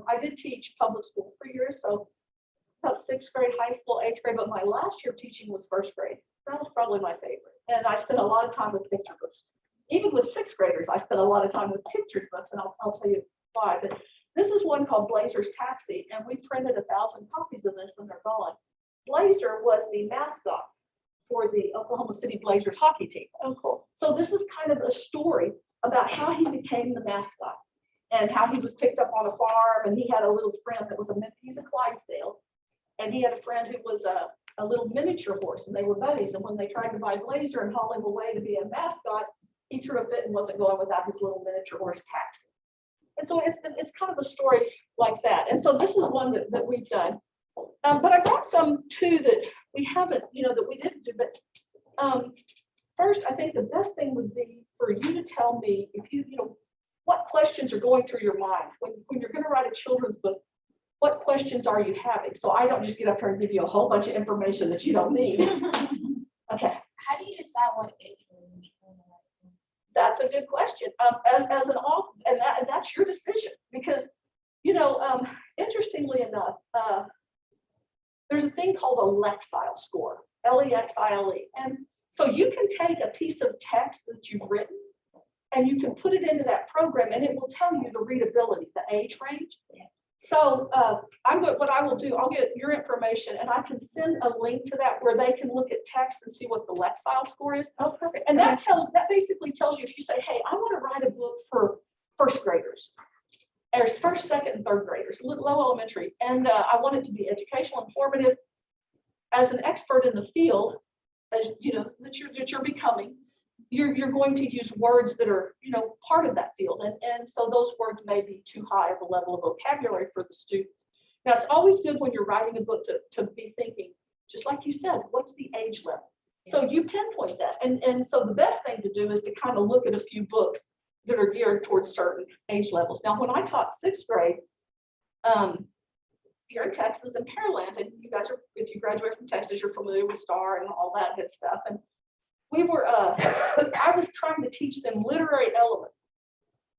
I did teach public school for years, so about 6th grade, high school, 8th grade, but my last year of teaching was 1st grade. That was probably my favorite. And I spent a lot of time with picture books. Even with 6th graders, I spent a lot of time with pictures books, and I'll tell you why. But this is one called Blazer's Taxi, and we printed 1,000 copies of this and they're gone. Blazer was the mascot for the Oklahoma City Blazers hockey team. Oh, cool. So this is kind of a story about how he became the mascot and how he was picked up on a farm, and he had a little friend that was he's a Clydesdale, and he had a friend who was a little miniature horse, and they were buddies. And when they tried to buy Blazer and haul him away to be a mascot, he threw a fit and wasn't going without his little miniature horse Taxi. And so it's kind of a story like that. And so this is one that we've done. But I brought some too that we haven't, that we didn't do. But first, I think the best thing would be for you to tell me if what questions are going through your mind when you're going to write a children's book. What questions are you having? So I don't just get up here and give you a whole bunch of information that you don't need. Okay. How do you decide what age range? That's a good question. As an author, and that's your decision, because interestingly enough, there's a thing called a Lexile score, Lexile, and so you can take a piece of text that you've written, and you can put it into that program, and it will tell you the readability, the age range. So what I will do, I'll get your information, and I can send a link to that where they can look at text and see what the Lexile score is. Oh, perfect. And that basically tells you, if you say, hey, I want to write a book for 1st graders, or 1st, 2nd, and 3rd graders, low elementary, and I want it to be educational, informative. As an expert in the field, as that you're becoming, you're going to use words that are part of that field, and so those words may be too high of a level of vocabulary for the students. Now, it's always good when you're writing a book to be thinking, just like you said, what's the age level? So you pinpoint that, and so the best thing to do is to kind of look at a few books that are geared towards certain age levels. Now, when I taught 6th grade here in Texas in Pearland, and you guys if you graduate from Texas, you're familiar with STAR and all that good stuff, and we were, I was trying to teach them literary elements,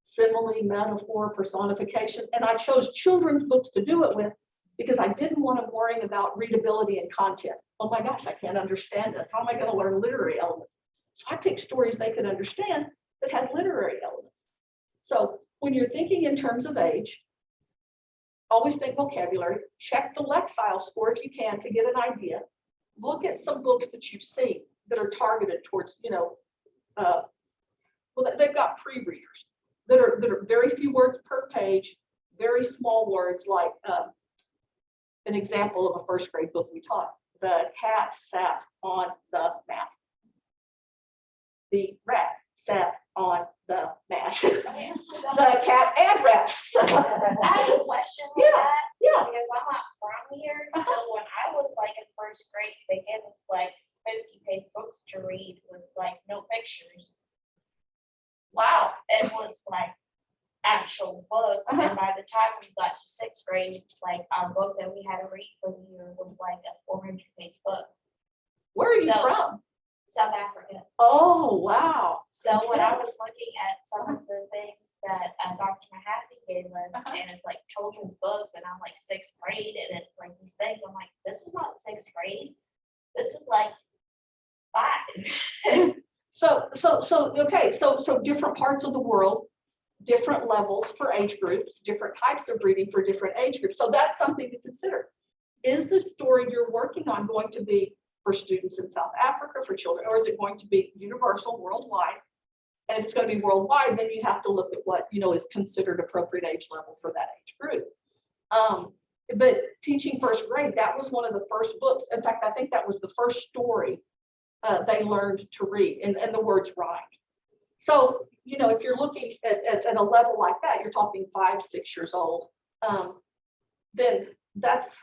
simile, metaphor, personification, and I chose children's books to do it with because I didn't want them worrying about readability and content. Oh my gosh, I can't understand this. How am I going to learn literary elements? So I picked stories they could understand that had literary elements. So when you're thinking in terms of age, always think vocabulary, check the Lexile score if you can to get an idea. Look at some books that you've seen that are targeted towards, they've got pre-readers that are very few words per page, very small words, like an example of a 1st grade book we taught. The cat sat on the mat. The rat sat on the mat. The cat and rat. I have a question with that. Yeah. Because I'm not from here. So when I was like in 1st grade, they gave us like 50-page books to read with like no pictures. Wow. It was like actual books. And by the time we got to 6th grade, like our book that we had to read for the year was like a 400-page book. Where are you from? South Africa. Oh, wow. So when I was looking at some of the things that Dr. Mahaffey gave us, and it's like children's books, and I'm like 6th grade, and it's like these things, I'm like, this is not 6th grade. This is like 5. So different parts of the world, different levels for age groups, different types of reading for different age groups. So that's something to consider. Is the story you're working on going to be for students in South Africa, for children, or is it going to be universal, worldwide? And if it's going to be worldwide, then you have to look at what is considered appropriate age level for that age group. But teaching 1st grade, that was one of the first books. In fact, I think that was the first story they learned to read, and the words rhymed. So, if you're looking at a level like that, you're talking 5, 6 years old, then that's,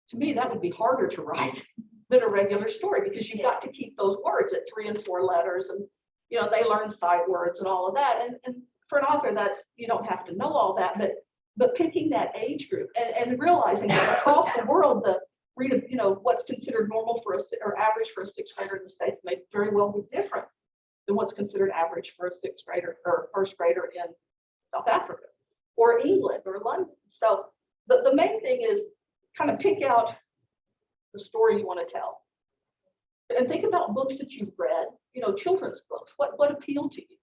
to me, that would be harder to write than a regular story, because you've got to keep those words at 3 and 4 letters, and they learn sight words and all of that. And for an author, that's, you don't have to know all that, but picking that age group and realizing that across the world, what's considered normal or average for a 6th grader in the States may very well be different than what's considered average for a 6th grader or 1st grader in South Africa or England or London. So is kind of pick out the story you want to tell. And think about books that you've read, you know, children's books. What appealed to you?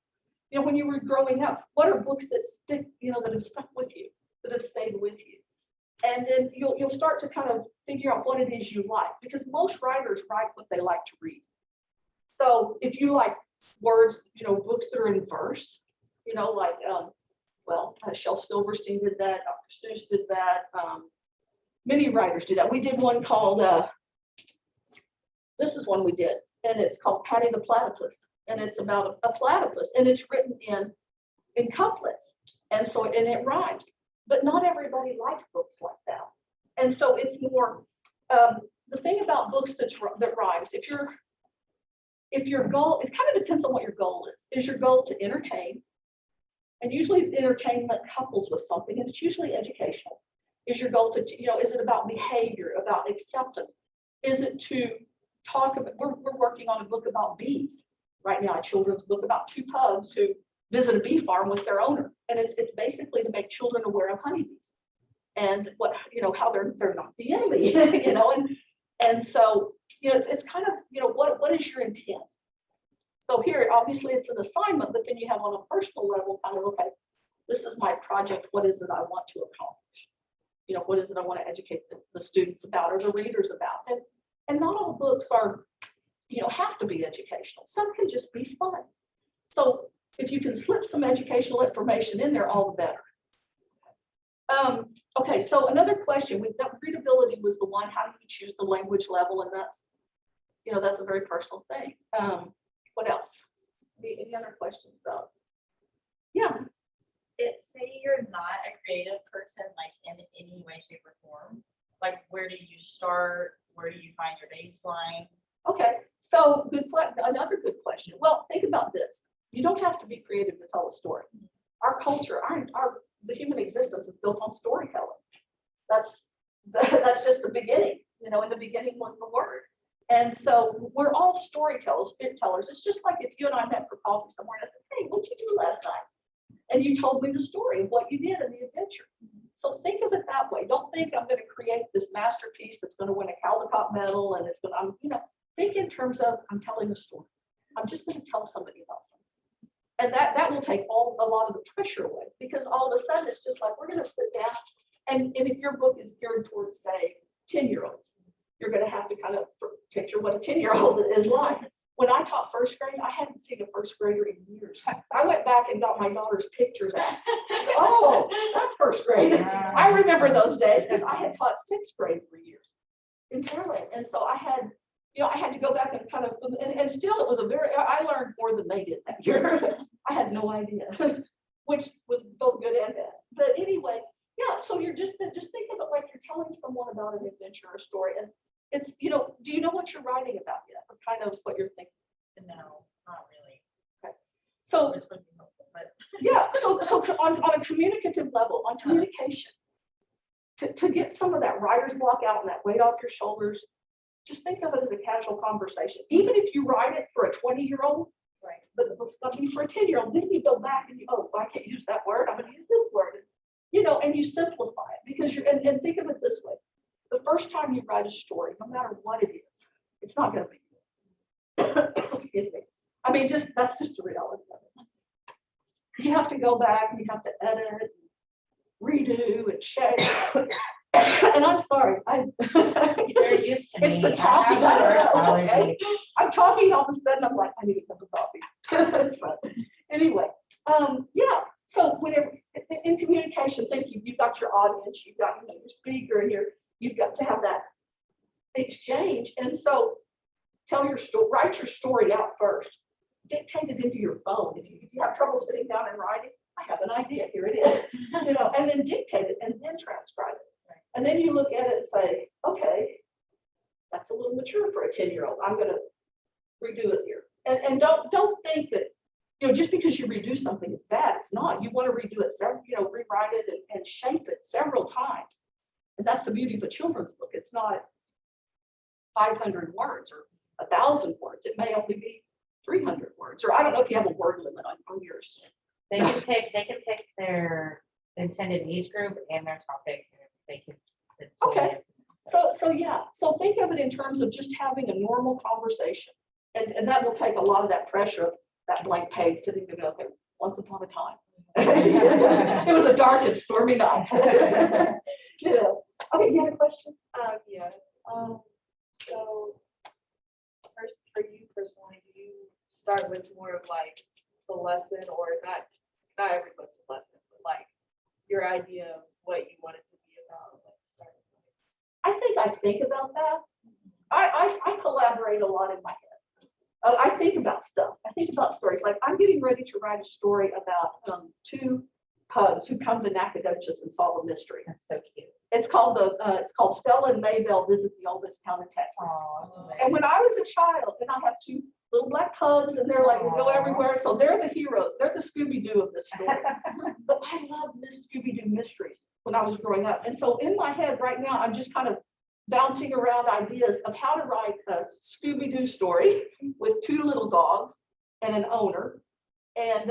You know, when you were growing up, what are books that stick, you know, that have stuck with you, that have stayed with you? And then you'll start to kind of figure out what it is you like, because most writers write what they like to read. So if you like words, you know, books that are in verse, you know, like, Shel Silverstein did that, Dr. Seuss did that. Many writers do that. We did one called, this is one we did, and it's called Patty the Platypus. And it's about a platypus, and it's written in couplets. And so, and it rhymes, but not everybody likes books like that. And so it's more, the thing about books that rhymes, if your goal, it kind of depends on what your goal is. Is your goal to entertain? And usually entertainment couples with something, and it's usually educational. Is your goal to, you know, is it about behavior, about acceptance? Is it to talk about, we're working on a book about bees right now, a children's book about two pugs who visit a bee farm with their owner. And it's basically to make children aware of honeybees and what, you know, how they're not the enemy, you know, and so, you know, it's kind of, you know, what is your intent? So here, obviously it's an assignment, but then you have on a personal level, kind of, okay, this is my project. What is it I want to accomplish? You know, what is it I want to educate the students about or the readers about? And not all books are, you know, have to be educational. Some can just be fun. So if you can slip some educational information in there, all the better. Okay, so another question, readability was the one, how do you choose the language level? And that's, you know, that's a very personal thing. What else? Any other questions about? Yeah. Say you're not a creative person, like in any way, shape, or form. Like, where do you start? Where do you find your baseline? Okay, so another good question. Well, think about this. You don't have to be creative to tell a story. Our culture, the human existence is built on storytelling. That's just the beginning. You know, in the beginning was the word. And so we're all storytellers, tellers. It's just like if you and I met for coffee somewhere and I said, hey, what'd you do last night? And you told me the story of what you did in the adventure. So think of it that way. Don't think I'm going to create this masterpiece that's going to win a Caldecott medal and it's going to, you know, think in terms of I'm telling a story. I'm just going to tell somebody about something. And that will take a lot of the pressure away, because all of a sudden it's just like, we're going to sit down and if your book is geared towards, say, 10-year-olds, you're going to have to kind of picture what a 10-year-old is like. When I taught first grade, I hadn't seen a first grader in years. I went back and got my daughter's pictures out. Oh, that's first grade. I remember those days because I had taught sixth grade for years in Carolyn. And so I had, you know, I had to go back and kind of, and still it was I learned more than they did that year. I had no idea, which was both good and bad. But anyway, yeah, so you're just think of it like you're telling someone about an adventure or story. And it's, you know, do you know what you're writing about yet? Or kind of what you're thinking? No, not really. Okay. So Which would be helpful, but yeah, so on a communicative level, on communication, to get some of that writer's block out and that weight off your shoulders, just think of it as a casual conversation. Even if you write it for a 20-year-old, right, but the book's going to be for a 10-year-old, then you go back and I can't use that word, I'm going to use this word. You know, and you simplify it, because and think of it this way. The first time you write a story, no matter what it is, it's not going to be good. Excuse me. I mean, that's just the reality of it. You have to go back and you have to edit, redo, and shake. And I'm sorry, it's the talking. Okay. I'm talking all of a sudden. I'm like, I need a cup of coffee. So, anyway, yeah. So whenever in communication, think you've got your audience, you've got your speaker, and you've got to have that exchange. And so tell your story, write your story out first. Dictate it into your phone. If you have trouble sitting down and writing, I have an idea. Here it is. You know, and then dictate it and then transcribe it. And then you look at it and say, okay, that's a little mature for a 10-year-old. I'm going to redo it here. And don't think that, you know, just because you redo something is bad. It's not. You want to redo it, rewrite it and shape it several times. And that's the beauty of a children's book. It's not 500 words or 1,000 words. It may only be 300 words, or I don't know if you have a word limit on yours. They can pick their intended age group and their topic. They can Okay. So yeah, so think of it in terms of just having a normal conversation. And that will take a lot of that pressure, that blank page sitting there, okay, once upon a time. It was a dark and stormy night. Yeah. Okay, you had a question? Yeah, so first, for you personally, do you start with more of like the lesson or not everyone's a lesson, but like your idea of what you want it to be about, like starting point? I think about that. I collaborate a lot in my head. I think about stuff. I think about stories. Like I'm getting ready to write a story about two pugs who come to Nacogdoches and solve a mystery. That's so cute. It's called Stella and Maybelle Visit the Oldest Town in Texas. Aw. And when I was a child, and I have two little black pugs, and they're like, they go Aw. everywhere. So they're the heroes. They're the Scooby-Doo of this story. But I love Miss Scooby-Doo mysteries when I was growing up. And so in my head right now, I'm just kind of bouncing around ideas of how to write a Scooby-Doo story with two little dogs and an owner. And,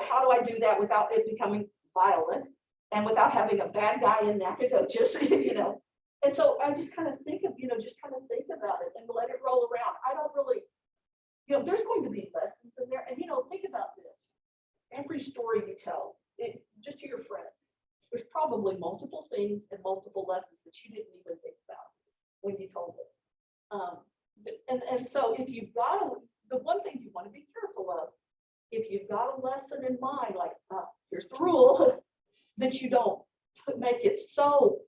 how do I do that without it becoming violent and without having a bad guy in Nacogdoches, And so I just kind of think about it and let it roll around. I don't really, there's going to be lessons in there. And, think about this. Every story you tell, just to your friends, there's probably multiple things and multiple lessons that you didn't even think about when you told it. And so if you've got the one thing you want to be careful of, if you've got a lesson in mind, like here's the rule, that you don't make it so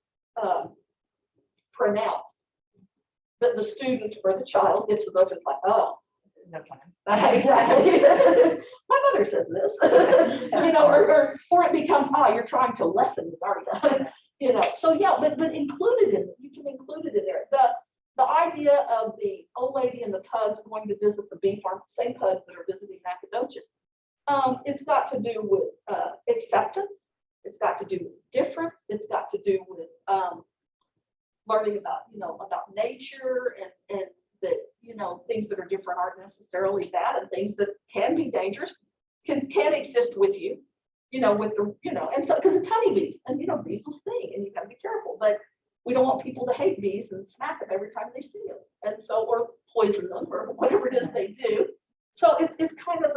pronounced that the student or the child gets the book and it's like, oh, No fun. exactly. My mother says this, or it becomes, you're trying to lessen it, aren't you? So yeah, but included in it, you can include it in there. The idea of the old lady and the pugs going to visit the bee farm, same pugs that are visiting Nacogdoches. It's got to do with acceptance. It's got to do with difference. It's got to do with learning about nature and that, things that are different aren't necessarily bad, and things that can be dangerous can exist with you, and so, because it's honeybees and, bees will sting and you gotta be careful, but we don't want people to hate bees and smack them every time they see them. And so, or poison them or whatever it is they do. So it's kind of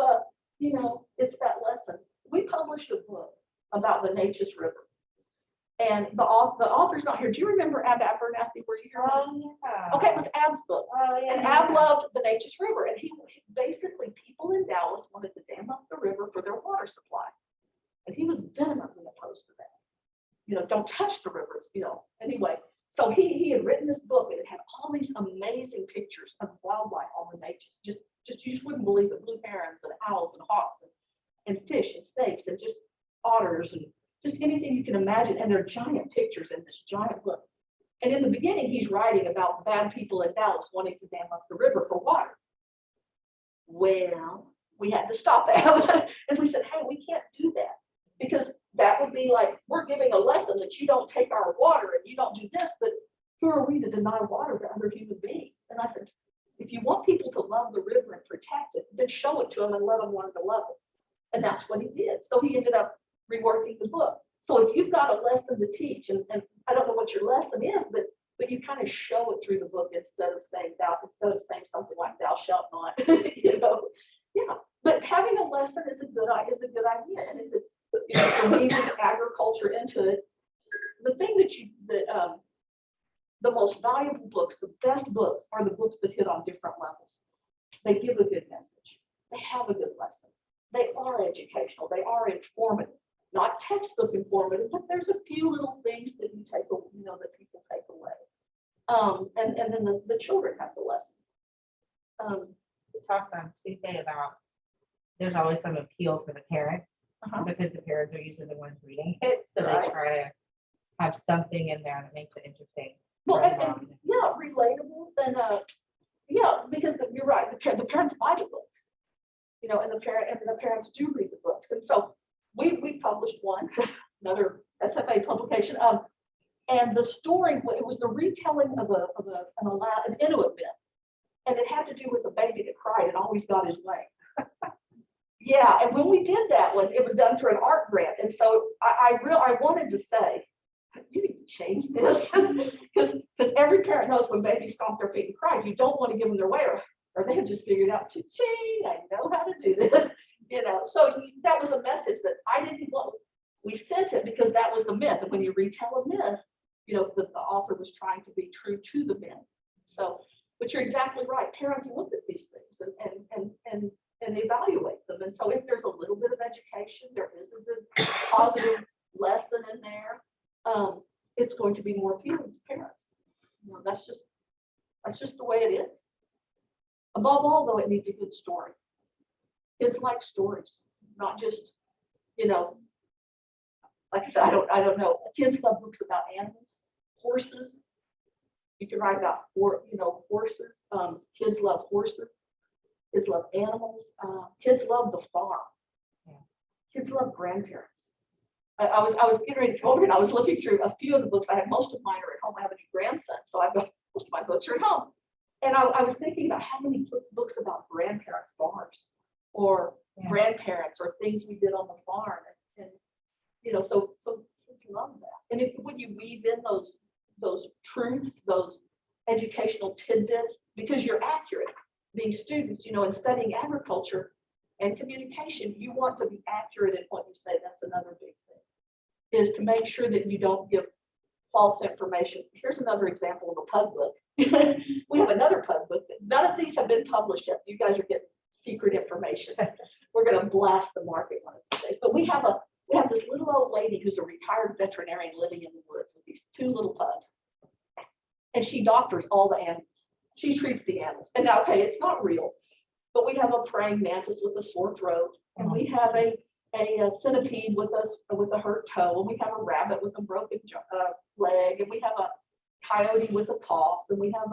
it's that lesson. We published a book about the Neches River. And the author's not here. Do you remember Ab Abernathy? Were you here? Yeah. Okay, it was Ab's book. Oh, yeah. And Ab loved the Neches River. And he basically, people in Dallas wanted to dam up the river for their water supply. And he was vehemently opposed to that. Don't touch the rivers, Anyway, so he had written this book and it had all these amazing pictures of wildlife on the Neches. Just you just wouldn't believe it. Blue herons and owls and hawks and fish and snakes and just otters and just anything you can imagine. And they're giant pictures in this giant book. And in the beginning, he's writing about bad people in Dallas wanting to dam up the river for water. Well, we had to stop that. And we said, hey, we can't do that. Because that would be like, we're giving a lesson that you don't take our water and you don't do this, but who are we to deny water to other human beings? And I said, if you want people to love the river and protect it, then show it to them and let them learn to love it. And that's what he did. So he ended up reworking the book. So if you've got a lesson to teach, and I don't know what your lesson is, but you kind of show it through the book instead of saying something like thou shalt not, Yeah. But having a lesson is a good idea. And if it's weaving agriculture into it, the thing the most valuable books, the best books are the books that hit on different levels. They give a good message. They have a good lesson. They are educational. They are informative, not textbook informative, but there's a few little things that you take, that people take away. And then the children have the lessons. We talked on Tuesday about there's always some appeal for the parents because the parents are usually the ones reading it. So Right. they try to have something in there that makes it interesting. Well, for the mom. yeah, relatable. And because you're right. The parents buy the books, and the parents do read the books. And so we published one, another SFA publication. And the story, it was the retelling of an Inuit myth, and it had to do with a baby that cried and always got his way. Yeah, and when we did that one, it was done through an art grant, and so I wanted to say, you need to change this? Because every parent knows when babies stomp their feet and cry, you don't want to give them their way, or they have just figured out, ching, I know how to do this. So that was a message that I didn't want. We sent it because that was the myth. And when you retell a myth, the author was trying to be true to the myth. So, but you're exactly right. Parents look at these things and evaluate them. And so if there's a little bit of education, there is a good positive lesson in there, it's going to be more appealing to parents. That's just the way it is. Above all, though, it needs a good story. Kids like stories, not just, like I said, I don't know. Kids love books about animals, horses. You can write about, horses. Kids love horses. Kids love animals. Kids love the farm. Kids love grandparents. I was getting ready to go over and I was looking through a few of the books. I have most of mine are at home. I have a new grandson, so I've got most of my books are at home. And I was thinking about how many books about grandparents' farms or grandparents or things we did on the farm. And so kids love that. And when you weave in those truths, those educational tidbits, because you're accurate, being students, and studying agriculture and communication, you want to be accurate in what you say. That's another big thing, is to make sure that you don't give false information. Here's another example of a pug book. We have another pug book. None of these have been published yet. You guys are getting secret information. We're going to blast the market one of these days. But we have this little old lady who's a retired veterinarian living in the woods with these two little pugs. And she doctors all the animals. She treats the animals. And now, okay, it's not real, but we have a praying mantis with a sore throat, and we have a centipede with a hurt toe, and we have a rabbit with a broken leg, and we have a coyote with a cough, and we have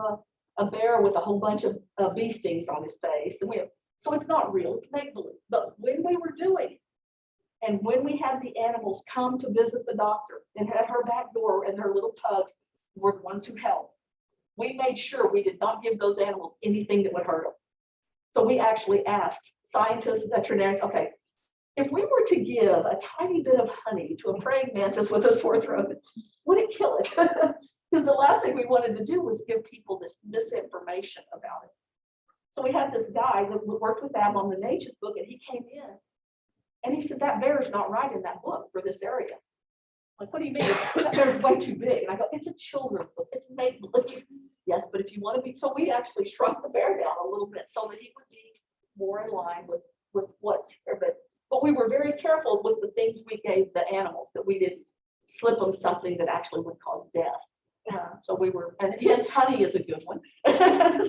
a bear with a whole bunch of bee stings on his face, and so it's not real, it's make believe. But when we were doing it, and when we had the animals come to visit the doctor and had her back door and her little pugs were the ones who helped, we made sure we did not give those animals anything that would hurt them. So we actually asked scientists, veterinarians, okay, if we were to give a tiny bit of honey to a praying mantis with a sore throat, would it kill it? Because the last thing we wanted to do was give people this misinformation about it. So we had this guy that worked with Ab on the Nature's book, and he came in and he said, that bear is not right in that book for this area. Like, what do you mean? That bear's way too big. And I go, it's a children's book. It's make believe. Yes, but if you want to be, so we actually shrunk the bear down a little bit so that he would be more in line with what's here. But we were very careful with the things we gave the animals, that we didn't slip them something that actually would cause death. So we were, and hence honey is a good one.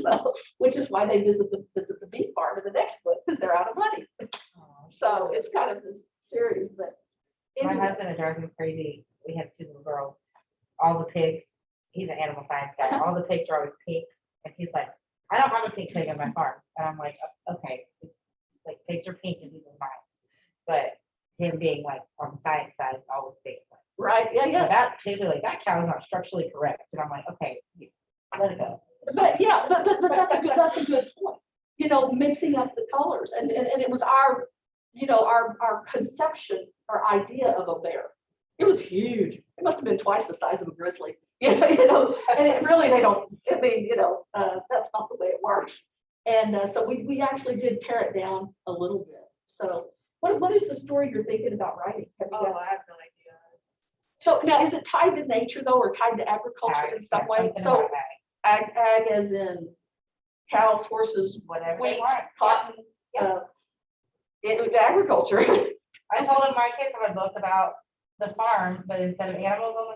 So, which is why they visit the bee farm in the next book, because they're out of honey. So it's kind of this series, but My anyway. husband, it drives me crazy. We have two little girls. All the pigs, he's an animal science guy. All the pigs are always pink. And he's like, I don't have a pink pig on my farm. And I'm like, okay, like pigs are pink and people are mine. But him being like on the science side, it's always pink. Right, yeah, yeah. That pig, like that cow is not structurally correct. And I'm like, okay, let it go. But yeah, but that's a good point. Mixing up the colors, and it was our conception, our idea of a bear. It was huge. It must have been twice the size of a grizzly. And it really, they don't. I mean, that's not the way it works. And so we actually did pare it down a little bit. So what is the story you're thinking about writing? Have you Oh, got- I have no idea. So now, is it tied to nature though, or tied to agriculture in some way? Something So about that. ag as in cows, horses, Whatever wheat, they want. cotton, agriculture. I told him my kids have a book about the farm, but instead of animals on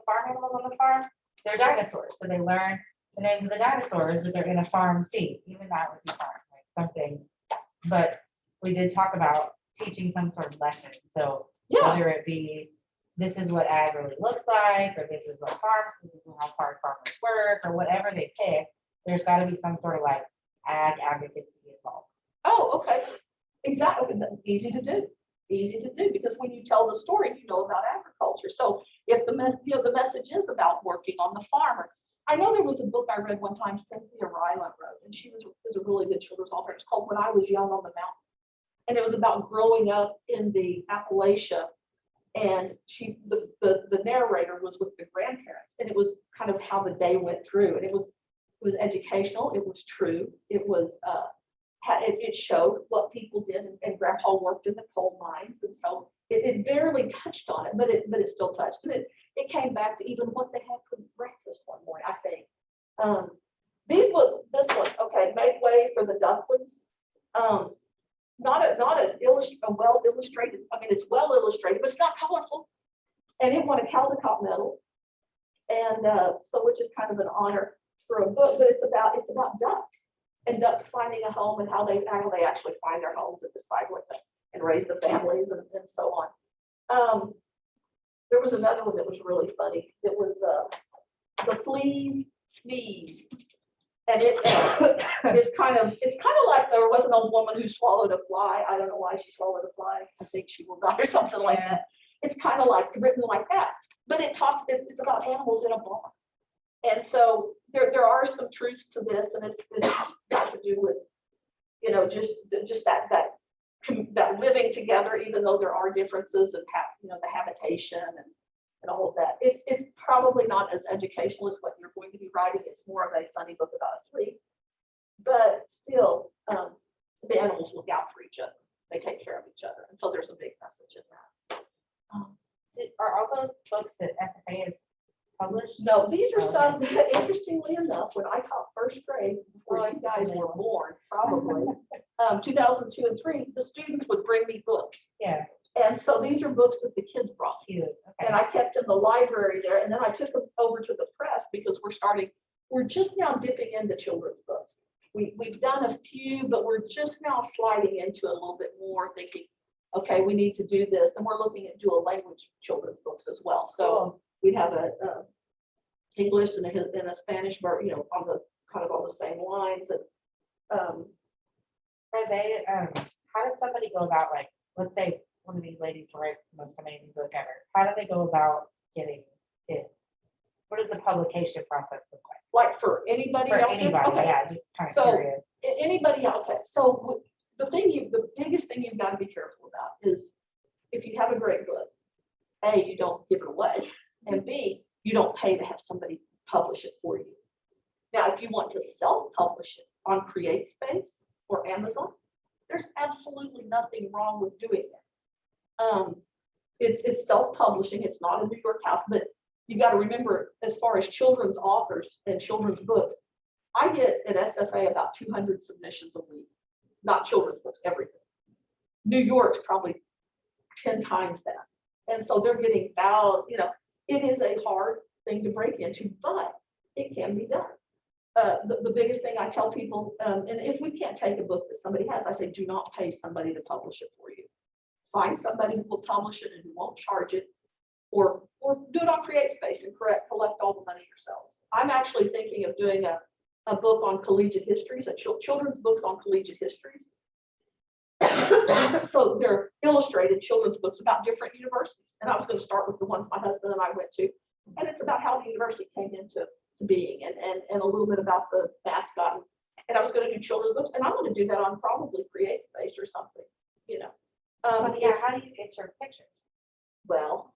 the farm, they're dinosaurs. So they learn the names of the dinosaurs, but they're in a farm scene. Even that would be fun, like something. But we did talk about teaching some sort of lesson. So Yeah, whether it be, this is what ag really looks like, or this is what farms, this is how farmers work, or whatever they pick, there's got to be some sort of like ag advocacy involved. oh, okay. Exactly. Easy to do. Easy to do, because when you tell the story, you know about agriculture. So if the message is about working on the farm. I know there was a book I read one time, Cynthia Ryland wrote, and she was a really good children's author. It's called When I Was Young on the Mountain. And it was about growing up in the Appalachia And the narrator was with the grandparents, and it was kind of how the day went through, and it was educational, it was true, it was, it showed what people did, and grandpa worked in the coal mines, and so it barely touched on it, but it still touched, and it came back to even what they had for breakfast one morning, I think. This one, okay, Make Way for the Ducklings. Not a well illustrated, I mean, it's well illustrated, but it's not colorful. And it won a Caldecott medal. And so, which is kind of an honor for a book, but it's about ducks and ducks finding a home and how they actually find their homes and decide what to, and raise the families and so on. There was another one that was really funny. It was The Fleas Sneeze. And it's kind of like there was an old woman who swallowed a fly. I don't know why she swallowed a fly. I think she will die or something like that. It's kind of like written like that, but it's about animals in a barn. And so there are some truths to this, and it's got to do with, just that living together, even though there are differences and the habitation and all of that. It's probably not as educational as what you're going to be writing. It's more of a funny book about sleep, but still, the animals look out for each other. They take care of each other, and so there's a big message in that. Are all those books that SFA is published? No, these are Okay. some that, interestingly enough, when I taught first grade, before you guys were born, probably, 2002 and 3, the students would bring me books. Yeah, And so these are books that the kids brought me. cute. And Okay. I kept in the library there, and then I took them over to the press because we're just now dipping into children's books. We've done a few, but we're just now sliding into a little bit more, thinking, okay, we need to do this. And we're looking at dual language children's books as well. So Cool. we have a English and a Spanish, on the kind of on the same lines. And Are they, how does somebody go about, like, let's say one of these ladies writes the most amazing book ever. How do they go about getting it? What does the publication process look like for anybody like? For out there? anybody, Okay. yeah, just kind of So- curious. Anybody out there. So the biggest thing you've got to be careful about is if you have a great book, A, you don't give it away, and B, you don't pay to have somebody publish it for you. Now, if you want to self-publish it on CreateSpace or Amazon, there's absolutely nothing wrong with doing that. It's self-publishing, it's not a New York house, but you got to remember, as far as children's authors and children's books, I get at SFA about 200 submissions a week, not children's books, everything. New York's probably 10 times that. And so they're getting about, it is a hard thing to break into, but it can be done. The biggest thing I tell people, and if we can't take a book that somebody has, I say, do not pay somebody to publish it for you. Find somebody who will publish it and who won't charge it, or do it on CreateSpace and collect all the money yourselves. I'm actually thinking of doing a book on collegiate histories, children's books on collegiate histories. So they're illustrated children's books about different universities. And I was going to start with the ones my husband and I went to. And it's about how the university came into being and a little bit about the mascot. And I was going to do children's books, and I'm going to do that on probably CreateSpace or something, So, yeah, how do you get your pictures? Well,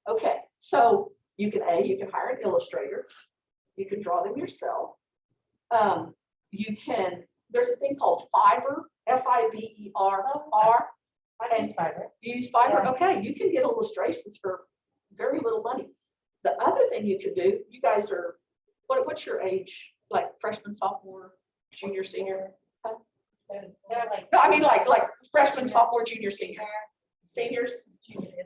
okay, so you can hire an illustrator. You can draw them yourself. There's a thing called Fiverr, Fiverr. I use Fiverr. You use Fiverr, Yeah. okay, you can get illustrations for very little money. The other thing you could do, you guys are, what's your age? Like freshman, sophomore, junior, senior? They're like. No, I mean like freshman, sophomore, junior, senior. Seniors,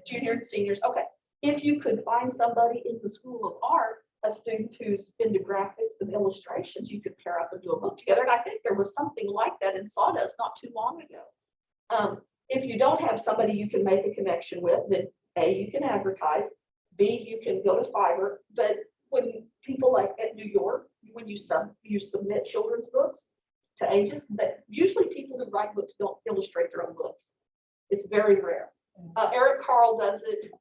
junior and seniors, okay. If you could find somebody in the School of Art, a student who's into graphics and illustrations, you could pair up and do a book together. And I think there was something like that in Sawdust not too long ago. If you don't have somebody you can make a connection with, then A, you can advertise, B, you can go to Fiverr. But when people like at New York, when you submit children's books to agents, that usually people who write books don't illustrate their own books. It's very rare. Eric Carl does it.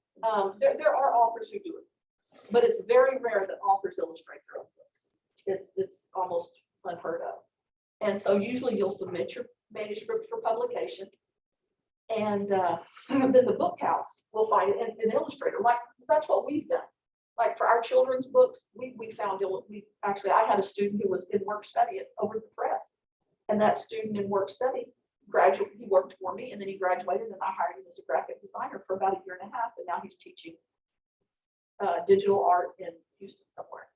There are authors who do it, but it's very rare that authors illustrate their own books. It's almost unheard of. And so usually you'll submit your manuscript for publication. And then the book house will find an illustrator, like, that's what we've done. Like for our children's books, we found, actually, I had a student who was in work study at Over the Press. And that student in work study graduated, he worked for me and then he graduated and I hired him as a graphic designer for about 1.5 years. And now he's teaching digital art in Houston somewhere.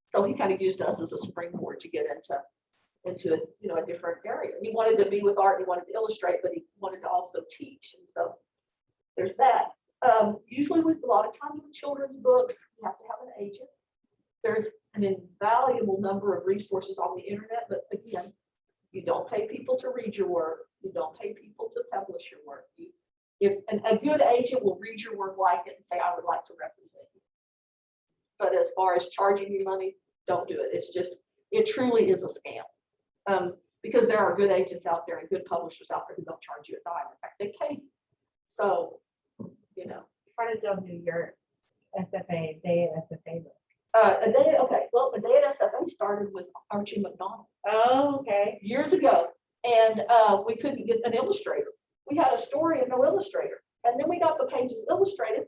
So he kind of used us as a springboard to get into a different area. He wanted to be with art, he wanted to illustrate, but he wanted to also teach. And so there's that. Usually with a lot of times with children's books, you have to have an agent. There's an invaluable number of resources on the internet, but again, you don't pay people to read your work. You don't pay people to publish your work. A good agent will read your work, like it, and say, I would like to represent you. But as far as charging you money, don't do it. It's just, it truly is a scam. Because there are good agents out there and good publishers out there who don't charge you a dime. In fact, they pay you. So, How did y'all do your SFA, day at SFA book? a day at SFA started with Archie McDonald Oh, okay. years ago. And we couldn't get an illustrator. We had a story and no illustrator. And then we got the pages illustrated,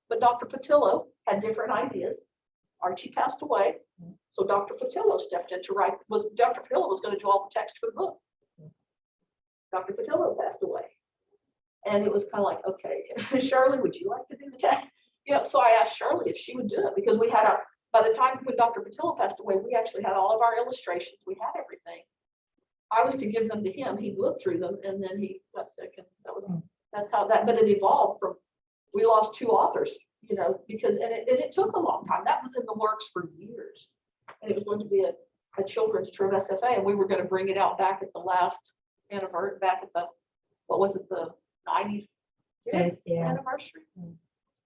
but Dr. Patillo had different ideas. Archie passed away. So Dr. Patillo stepped in to write, Dr. Patillo was going to do all the text for the book. Dr. Patillo passed away. And it was kind of like, okay, Shirley, would you like to do the text? So I asked Shirley if she would do it because we had by the time when Dr. Patillo passed away, we actually had all of our illustrations. We had everything. I was to give them to him. He'd look through them and then he got sick and that's how that, but it evolved from, we lost 2 authors, because, and it took a long time. That was in the works for years. And it was going to be a children's tour of SFA and we were going to bring it out back at the last anniversary, back at the, what was it, the 90th anniversary.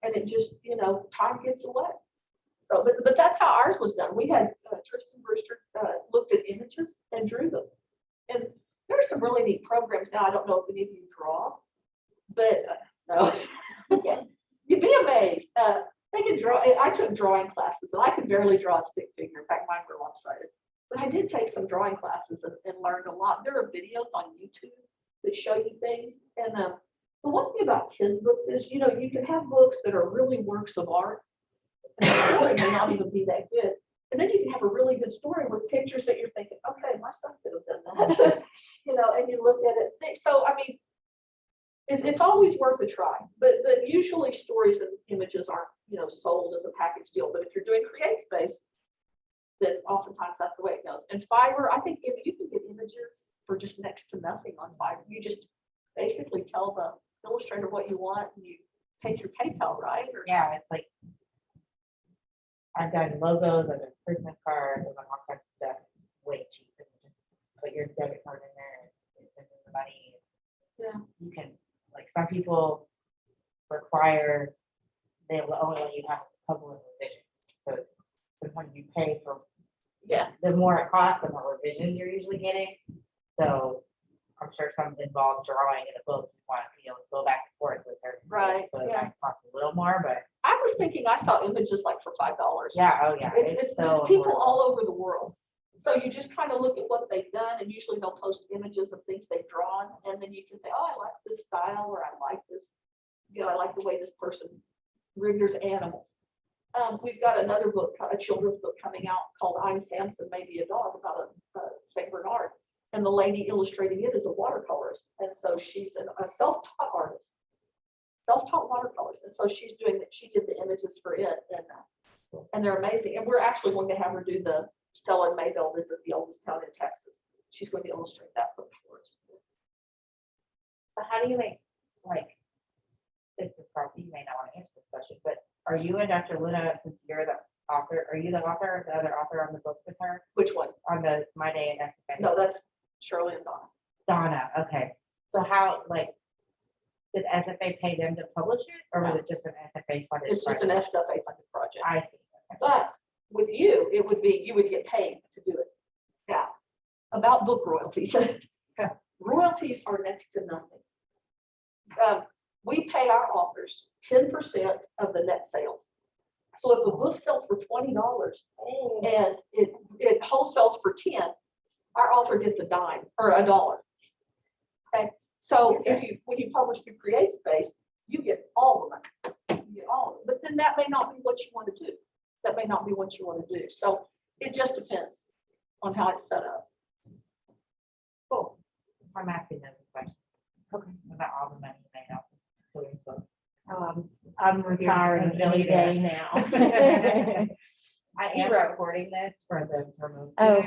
And it just, time gets away. So, but that's how ours was done. We had Tristan Brewster looked at images and drew them. And there are some really neat programs now. I don't know if any of you draw, but no, you'd be amazed. They can draw. I took drawing classes and I could barely draw a stick figure. In fact, mine were lopsided. But I did take some drawing classes and learned a lot. There are videos on YouTube that show you things. And the one thing about kids' books is, you can have books that are really works of art. And the story may not even be that good. And then you can have a really good story with pictures that you're thinking, okay, my son could have done that. And you look at it. So, I mean, it's always worth a try. But usually stories and images aren't, sold as a package deal. But if you're doing CreateSpace, then oftentimes that's the way it goes. And Fiverr, I think if you can get images for just next to nothing on Fiverr, you just basically tell the illustrator what you want and you pay through PayPal, right? Or Yeah, it's like, I've done logos, I've done Christmas cards, I've done all kinds of stuff, way cheap, and just put your debit card in there and send them the money. Yeah. You can, like, some people require, they will only let you have a couple of revisions. So sometimes you pay for, the more it costs, the more revisions you're usually getting. So I'm sure some involved drawing in a book, you want to be able to go back and forth with her. Right, So it yeah. might cost a little more, but I was thinking I saw images like for $5. yeah, oh yeah. It's so people affordable. all over the world. So you just kind of look at what they've done and usually they'll post images of things they've drawn. And then you can say, oh, I like this style or I like this, I like the way this person renders animals. We've got another book, a children's book coming out called I'm Samson, Maybe a Dog, about a Saint Bernard. And the lady illustrating it is a watercolorist. And so she's a self-taught artist, self-taught watercolorist. And so she did the images for it. And they're amazing. And we're actually going to have her do the Stella and Maybelle Visit the Oldest Town in Texas. She's going to illustrate that book for us. So how do you make, like, this is probably, you may not want to answer this question, but are you and Dr. Luna, since you're the author, are you the author, the other author on the book with her? Which one? On the My Day in SFA? No, that's Shirley and Donna. Donna, okay. So how, like, did SFA pay them to publish it, or was it just an SFA funded? It's just an project? FFA funded project. I see. Okay. But with you, it would be, you would get paid to do it. Now, about book royalties. Royalties are next to nothing. We pay our authors 10% of the net sales. So if a book sells for $20 and it wholesales for 10, our author gets a dime or $1. Okay. So if you, when you publish through CreateSpace, you get all of them. You get all of them. But then that may not be what you want to do. That may not be what you want to do. So it just depends on how it's set up. Cool. I'm asking them a question. Okay. About all the money made off of children's books. I'm retiring any day now. I am recording this for the promotion. Oh,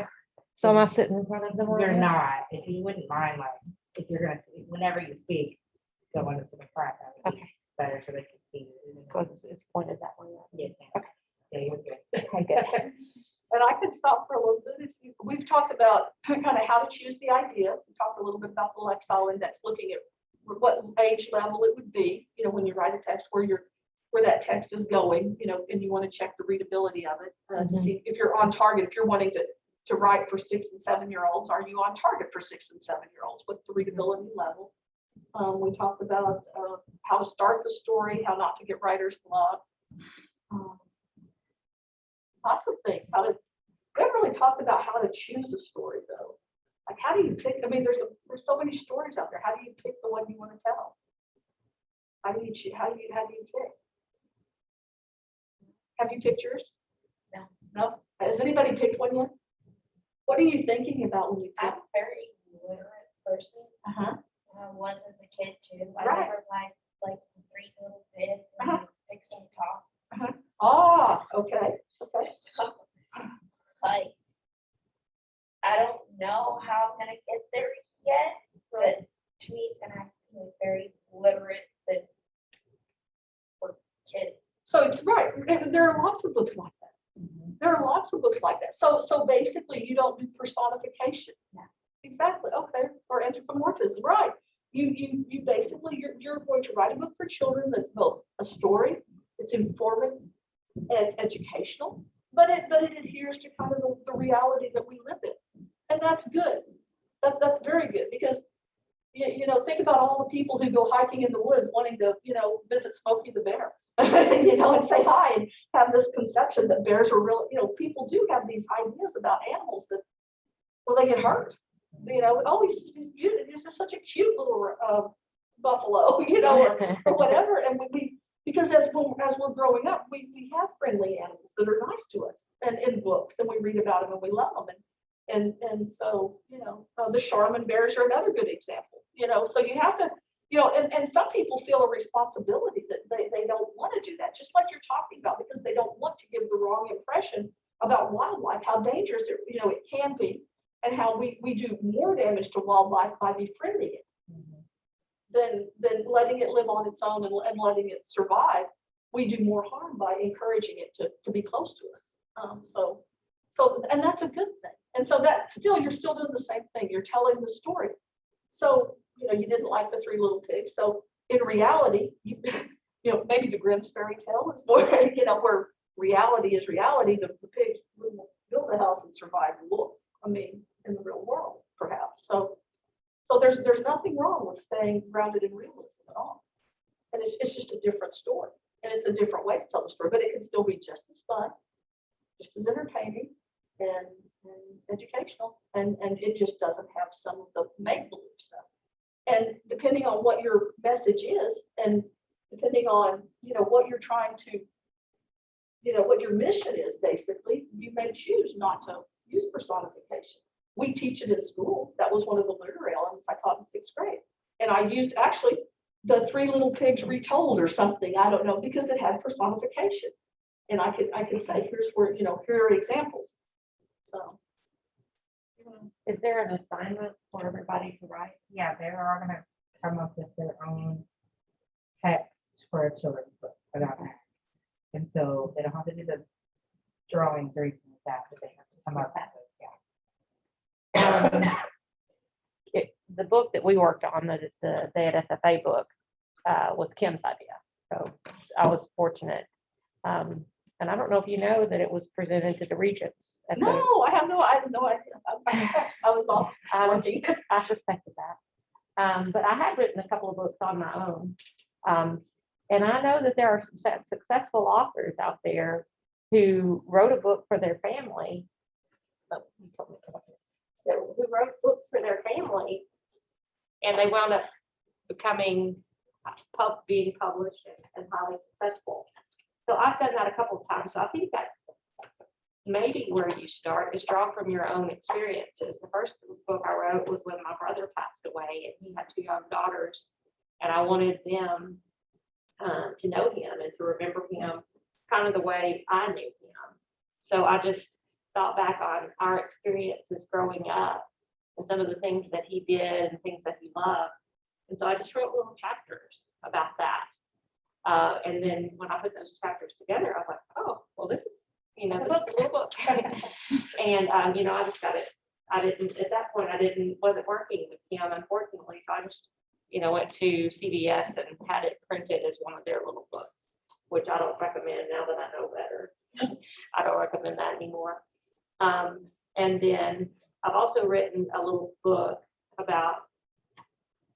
so am I sitting in front of them? You're not, if you wouldn't mind, like, if you're gonna, whenever you speak, go on to the front, that would be better so they can see you. Because it's pointed that way. Yes, ma'am. Yeah, you're good. Okay, good. And I could stop for a little bit if you, we've talked about kind of how to choose the idea. We talked a little bit about the Lexile Index, looking at what age level it would be, you know, when you write a text, where that text is going, you know, and you want to check the readability of it to see if you're on target, if you're wanting to write for 6 and 7 year olds, are you on target for 6 and 7 year olds? What's the readability level? We talked about how to start the story, how not to get writer's block. Lots of things. We haven't really talked about how to choose a story though. Like, how do you pick? I mean, there's so many stories out there. How do you pick the one you want to tell? How do you choose? How do you pick? Have you picked yours? No. No? Has anybody picked one yet? What are you thinking about when you I'm pick? a very literate person. Uh-huh. I was as a kid too. I Right. never liked like the Three Little Pigs Uh-huh. and Pigs Don't Talk. Ah, okay. Okay. So, like, I don't know how I'm gonna get there yet, but to me, it's gonna have to be very literate that for kids. So it's right. There are lots of books like that. There are lots of books like that. So basically you don't do personification. No. Exactly. Okay. Or anthropomorphism. Right. You basically, you're going to write a book for children that's both a story, it's informative, and it's educational, but it adheres to kind of the reality that we live in. And that's good. That's very good because you know, think about all the people who go hiking in the woods wanting to, you know, visit Smokey the Bear, you know, and say hi and have this conception that bears are real, you know, people do have these ideas about animals that, well, they get hurt. You know, oh, he's beautiful. He's just such a cute little buffalo, you know, or whatever. And we because as we're growing up, we have friendly animals that are nice to us and in books, and we read about them and we love them. And so, you know, the Charmin bears are another good example, you know, so you have to, you know, and some people feel a responsibility that they don't want to do that, just like you're talking about, because they don't want to give the wrong impression about wildlife, how dangerous it, you know, it can be, and how we do more damage to wildlife by befriending it than letting it live on its own and letting it survive. We do more harm by encouraging it to be close to us. So, and that's a good thing. And so that still, you're still doing the same thing. You're telling the story. So, you know, you didn't like the Three Little Pigs. So in reality, you know, maybe the Grimm's fairy tale is more, you know, where reality is reality. The pigs build a house and survive the wolf. I mean, in the real world, perhaps. So there's nothing wrong with staying grounded in realism at all. And it's just a different story. And it's a different way to tell the story, but it can still be just as fun, just as entertaining and educational. And it just doesn't have some of the make-believe stuff. And depending on what your message is, and depending on, you know, what you're trying to, you know, what your mission is, basically, you may choose not to use personification. We teach it in schools. That was one of the literary elements I taught in 6th grade. And I used actually the Three Little Pigs retold or something, I don't know, because it had personification. And I could say, here's where, you know, here are examples. So. Is there an assignment for everybody to write? Yeah, they're all gonna come up with their own text for a children's book about that. And so they don't have to do the drawings or anything like that, but they have to come up with it, yeah. The book that we worked on, the SFA book, was Kim's idea. So I was fortunate. And I don't know if you know that it was presented to the Regents. at the- No, I have no idea. I was off working. I suspected that. But I have written a couple of books on my own. And I know that there are some successful authors out there who wrote a book for their family. Oh, you told me about this. Who wrote books for their family, and they wound up becoming being published and highly successful. So I've done that a couple of times. So I think that's maybe where you start is draw from your own experiences. The first book I wrote was when my brother passed away, and he had 2 young daughters, and I wanted them to know him and to remember him kind of the way I knew him. So I just thought back on our experiences growing up and some of the things that he did and things that he loved. And so I just wrote little chapters about that. And then when I put those chapters together, I was like, oh, well, this is a little book. And, I just got it. At that point, wasn't working with him, unfortunately. So I just, went to CVS and had it printed as one of their little books, which I don't recommend now that I know better. I don't recommend that anymore. And then I've also written a little book about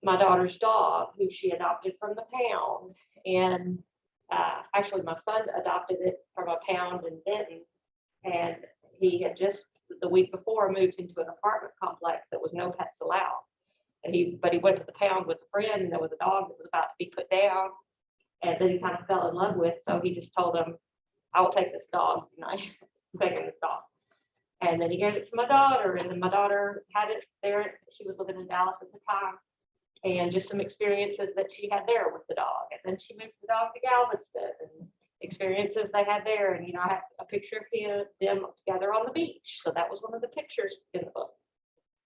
my daughter's dog, who she adopted from the pound. And actually, my son adopted it from a pound in Denton. And he had just the week before moved into an apartment complex that was no pets allowed. But he went to the pound with a friend, and there was a dog that was about to be put down. And then he kind of fell in love with, so he just told him, I will take this dog, I'm taking this dog. And then he gave it to my daughter, and then my daughter had it there. She was living in Dallas at the time. And just some experiences that she had there with the dog. And then she moved the dog to Galveston, and experiences they had there. And, I have a picture of them together on the beach. So that was one of the pictures in the book.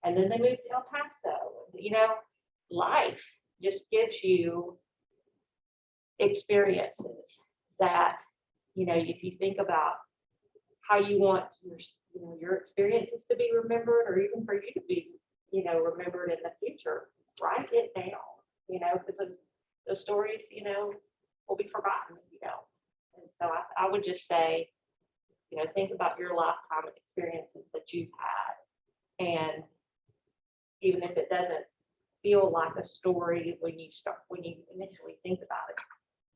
And then they moved to El Paso. Life just gives you experiences that, if you think about how you want your experiences to be remembered, or even for you to be, remembered in the future, write it down, because the stories, will be forgotten if you don't. And so I would just say, think about your lifetime experiences that you've had. And even if it doesn't feel like a story when you initially think about it,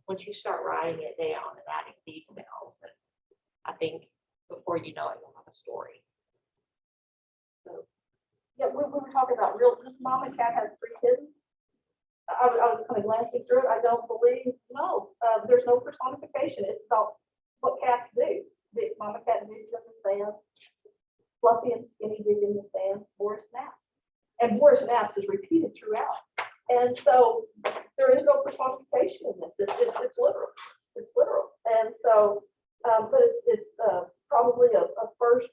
once you start writing it down and adding details, and I think before you know it, you'll have a story. So, Yeah, we were talking about this mom and cat has 3 kids. I was kind of glancing through it. I don't believe, there's no personification. It's about what cats do. The mama cat digs in the sand. Fluffy and Skinny dig in the sand. Boris naps. And Boris naps is repeated throughout. And so there is no personification in this. It's literal. It's literal. And so, but it's probably a first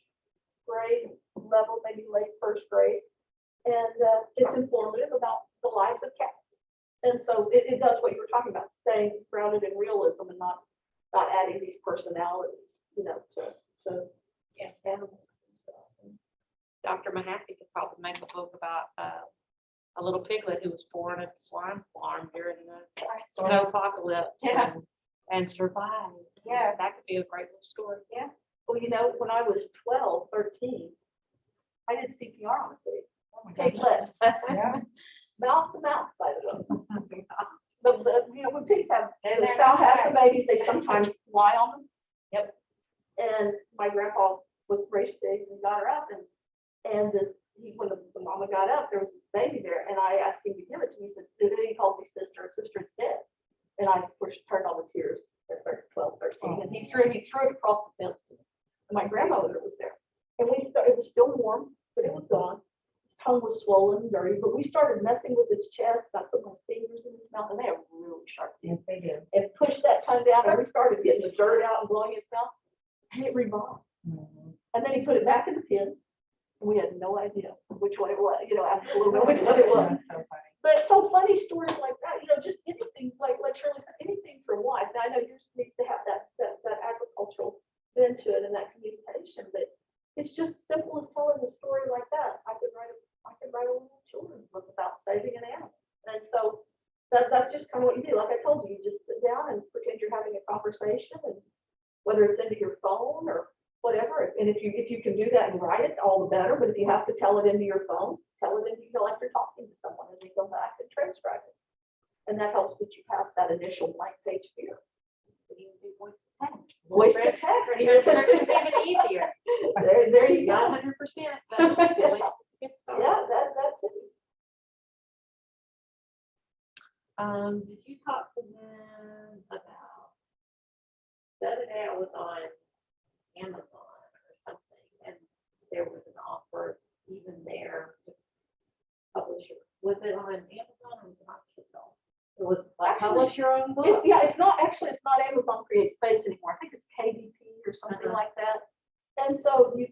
grade level, maybe late first grade. And it's informative about the lives of cats. And so it does what you were talking about, staying grounded in realism and not adding these personalities, to animals and stuff. Dr. Mahaffey could probably make a book about a little piglet who was born at the swine farm during the snow apocalypse and survived. Yeah, that could be a great little story. Yeah. Well, when I was 12, 13, I did CPR on a pig. Piglet. Yeah. Mouth to mouth, by the way. But when pigs have, And the they're sow not has the bad. babies, they sometimes lie on them. Yep. And my grandpa was raised pigs and got her up, and when the mama got up, there was this baby there, and I asked him to give it to me. He said, he called me sister, it's dead. And I, of course, turned all the tears at 12, 13, and he threw it across the fence to me. And my grandmother was there. And it was still warm, but it was gone. His tongue was swollen and dirty, but we started messing with its chest. I put my fingers in his mouth, and they have really sharp teeth. Yes, they do. And pushed that tongue down, and we started getting the dirt out and blowing its mouth, and it revived. And then he put it back in the pen, and we had no idea which one it was, after a little bit, which one it was. That's so funny. But it's so funny stories like that, just anything, like Shirley said, anything from life. Now, I know yours needs to have that agricultural bent to it and that communication, but it's just simple as telling a story like that. I could write a little children's book about saving an animal. And so that's just kind of what you do. Like I told you, you just sit down and pretend you're having a conversation, and whether it's into your phone or whatever. And if you can do that and write it, all the better. But if you have to tell it into your phone, tell it into, like you're talking to someone, and then go back and transcribe it. And that helps get you past that initial blank page fear. Voice to text. It's even easier. There you Not go. 100%, but at least it's a good start. Yeah, that too. Was it on Amazon or was it on Kindle? It was like publish your own book. It's not, actually, it's not Amazon Create Space anymore. I think it's KDP or something Uh-huh. like that. And so you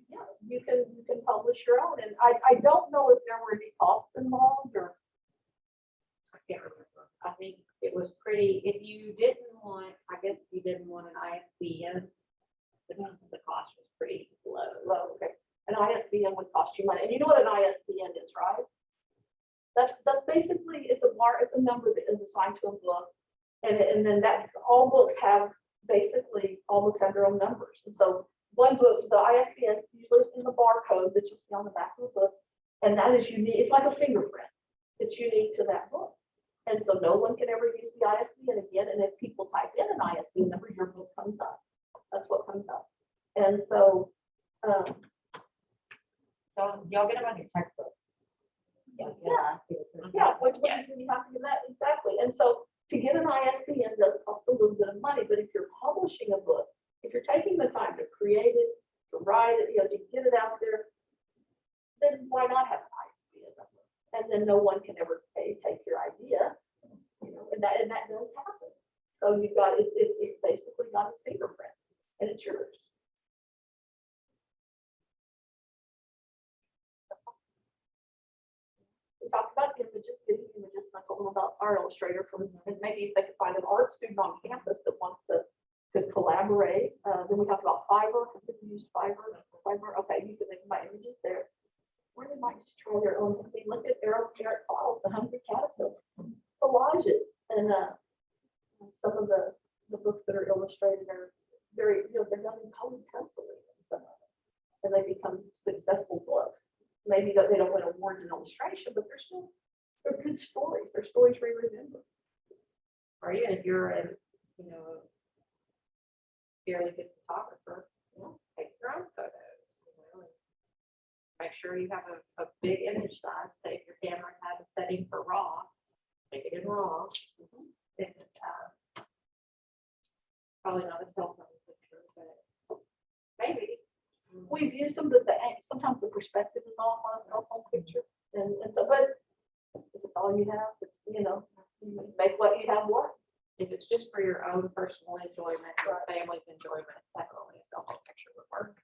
can publish your own. And I don't know if there were any costs involved or. I can't remember. I think it was pretty, if you didn't want, I guess if you didn't want an ISBN, the cost was pretty low. Well, okay, an ISBN would cost you money, and you know what an ISBN is, right? That's basically, it's a number that is assigned to a book. And then that, all books have their own numbers. And so one book, the ISBN usually is in the barcode that you see on the back of the book. And that is unique, it's like a fingerprint. It's unique to that book. And so no one can ever use the ISBN again, and if people type in an ISBN number, your book comes up. That's what comes up. And so, So y'all get them on your textbooks. Yeah. Yeah. yeah, what Yes. you have to do that, exactly. And so to get an ISBN does cost a little bit of money, but if you're publishing a book, if you're taking the time to create it, to write it, to get it out there, then why not have an ISBN number? And then no one can ever take your idea, and that does happen. So you've got, it basically got its fingerprint, and it's yours. We talked about images, getting images, and I told them about our illustrator from, and maybe if they could find an art student on campus that wants to collaborate. Then we talked about Fiverr. Have you used Fiverr? Okay, you can make my images there. Or they might just try their own. I mean, look at Arrow Carrot Files, the Hungry Caterpillar, collages, and some of the books that are illustrated are very, they're done in colored penciling and some of them, and they become successful books. Maybe that they don't win awards in illustration, but they're good stories. They're stories we remember. Or even if you're a, fairly good photographer, take your own photos, and make sure you have a big image size. Say if your camera has a setting for RAW, take it in RAW. If it's, probably not a cell phone picture, but maybe. We've used them, but sometimes the perspective is off on a cell phone picture. And so, but if it's all you have, it's, you make what you have work. If it's just for your own personal enjoyment, or family's enjoyment, definitely a cell phone picture would work.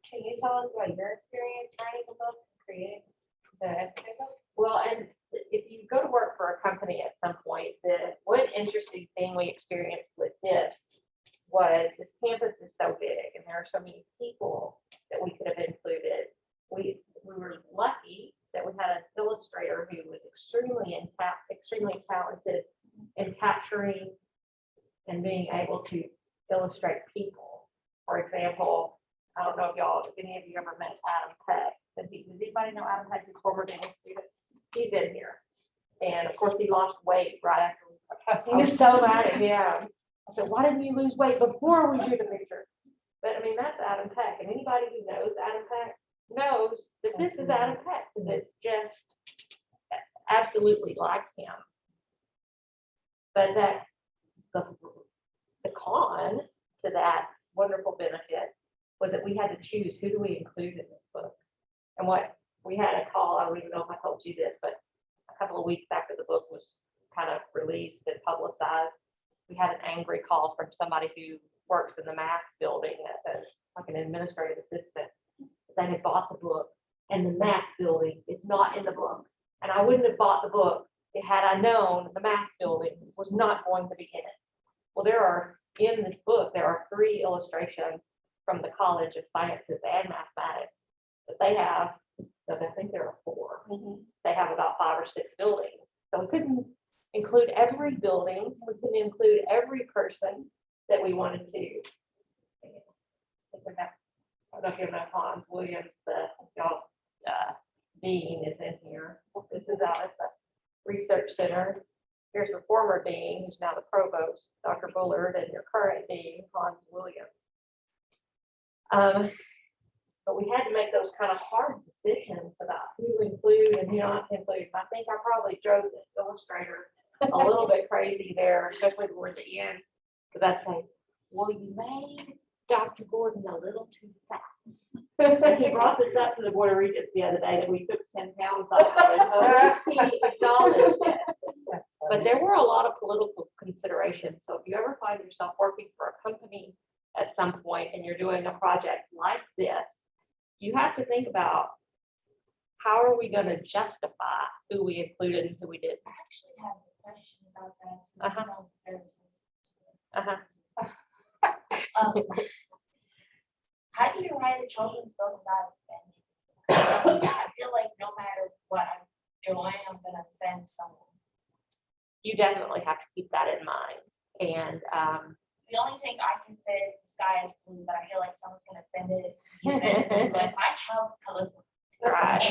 Can you tell us about your experience writing the book, creating the essay book? Well, and if you go to work for a company at some point, the one interesting thing we experienced with this was this campus is so big and there are so many people that we could have included. We were lucky that we had an illustrator who was extremely talented in capturing and being able to illustrate people. For example, I don't know if any of you ever met Adam Peck. Does anybody know Adam Peck, his former dental student? He's in here. And of course, he lost weight right after. He was so mad at him. I said, why didn't you lose weight before we do the picture? But I mean, that's Adam Peck. And anybody who knows Adam Peck knows that this is Adam Peck. And it's just absolutely like him. But the con to that wonderful benefit was that we had to choose who do we include in this book. And what we had a call, I don't even know if I told you this, but a couple of weeks after the book was kind of released and publicized, we had an angry call from somebody who works in the math building as like an administrative assistant. They had bought the book and the math building is not in the book. And I wouldn't have bought the book had I known the math building was not going to be in it. Well, in this book, there are 3 illustrations from the College of Sciences and Mathematics, but they have, so I think there are 4. They have about 5 or 6 buildings. So we couldn't include every building. We couldn't include every person that we wanted to. I don't know if you know Hans Williams, y'all's dean is in here. This is out at the research center. Here's a former dean who's now the provost, Dr. Bullard, and your current dean, Hans Williams. But we had to make those kind of hard decisions about who to include and who not to include. I think I probably drove the illustrator a little bit crazy there, especially towards the end, because I'd say, well, you made Dr. Gordon a little too fat. And he brought this up to the Board of Regents the other day, that we took 10 pounds off of it, so at least he acknowledged it. But there were a lot of political considerations, so if you ever find yourself working for a company at some point and you're doing a project like this, you have to think about, how are we gonna justify who we included and who we didn't? I actually have a question about that. since Uh-huh. you know very sensitive. Uh-huh. How do you write a children's book about offending? I feel like no matter what I'm doing, I'm gonna offend someone. You definitely have to keep that in mind, and, The only thing I can say is the sky is blue, but I feel like someone's gonna offend it. But my child's colorful. right.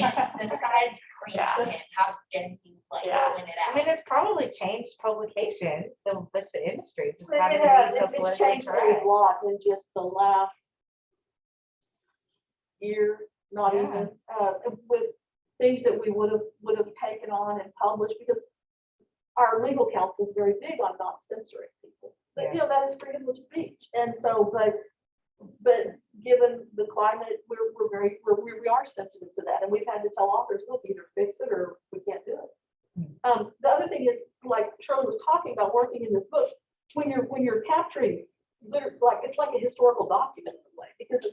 And the sky is green Yeah. to him. How dare you like Yeah. point it I mean, out? it's probably changed publication, the industry, just It having to has, be so it's politically changed a correct. lot in just the last year, not Yeah. even, with things that we would have taken on and published, because our legal counsel is very big on not censoring people. But, you know, that is freedom of speech. And so, but given the climate, we are sensitive to that. And we've had to tell authors, look, either fix it or we can't do it. The other thing is, like Shirley was talking about, working in this book, when you're capturing, like, it's like a historical document in a way, because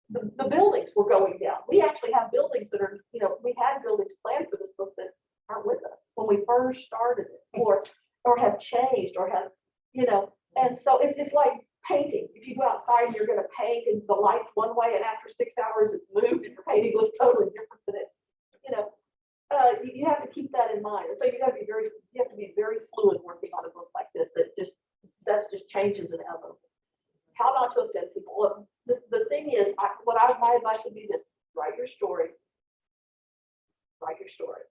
the buildings were going down. We actually have buildings that are, you know, we had buildings planned for this book that aren't with us when we first started it, or have changed, or have, you know, and so it's like painting. If you go outside and you're gonna paint and the light's one way and after 6 hours it's moved and your painting looks totally different than it, you know, you have to keep that in mind. And so you have to be very fluid working on a book like this, that's just changes inevitable. How not to offend people. Look, the thing is, my advice would be this: write your story. Write your story.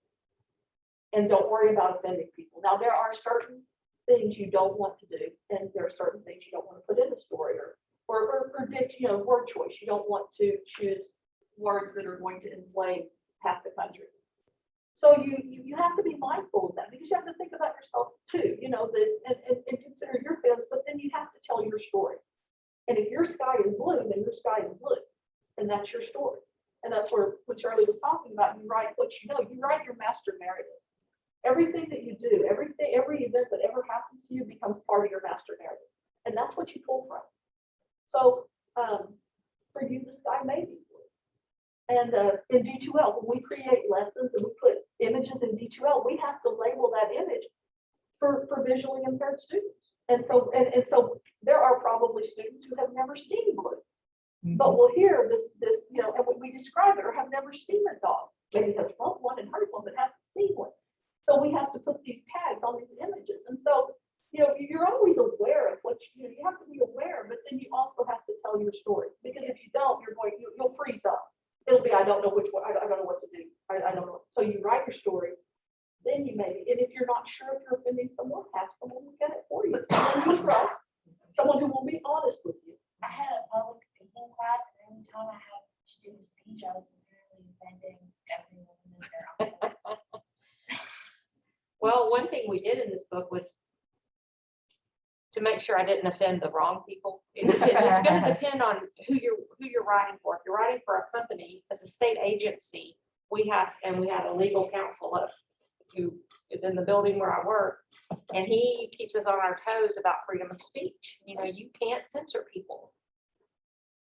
And don't worry about offending people. Now, there are certain things you don't want to do, and there are certain things you don't want to put in the story, or predict, you know, word choice. You don't want to choose words that are going to inflame half the country. So you have to be mindful of that, because you have to think about yourself too, you know, and consider your feelings, but then you have to tell your story. And if your sky is blue, then your sky is blue, and that's your story. And that's what Shirley was talking about. You write what you know. You write your master narrative. Everything that you do, every event that ever happens to you becomes part of your master narrative, and that's what you pull from. So for you, the sky may be blue. And in D2L, when we create lessons and we put images in D2L, we have to label that image for visually impaired students. And so there are probably students who have never seen blue, but will hear this, you know, and we describe it, or have never seen a dog. Maybe has felt one and heard one, but haven't seen one. So we have to put these tags on these images. And so, you know, you're always aware of what you have to be aware, but then you also have to tell your story, because if you don't, you'll freeze up. It'll be, I don't know which one, I don't know what to do. I don't know. So you write your story, then you maybe, and if you're not sure if you're offending someone, have someone look at it for you. Someone you trust, someone who will be honest with you. I had a public speaking class, and every time I had to do a speech, I was literally offending everyone in there. Well, one thing we did in this book was to make sure I didn't offend the wrong people. It's going to depend on who you're writing for. If you're writing for a company, as a state agency, we have a legal counsel who is in the building where I work, and he keeps us on our toes about freedom of speech. You know, you can't censor people.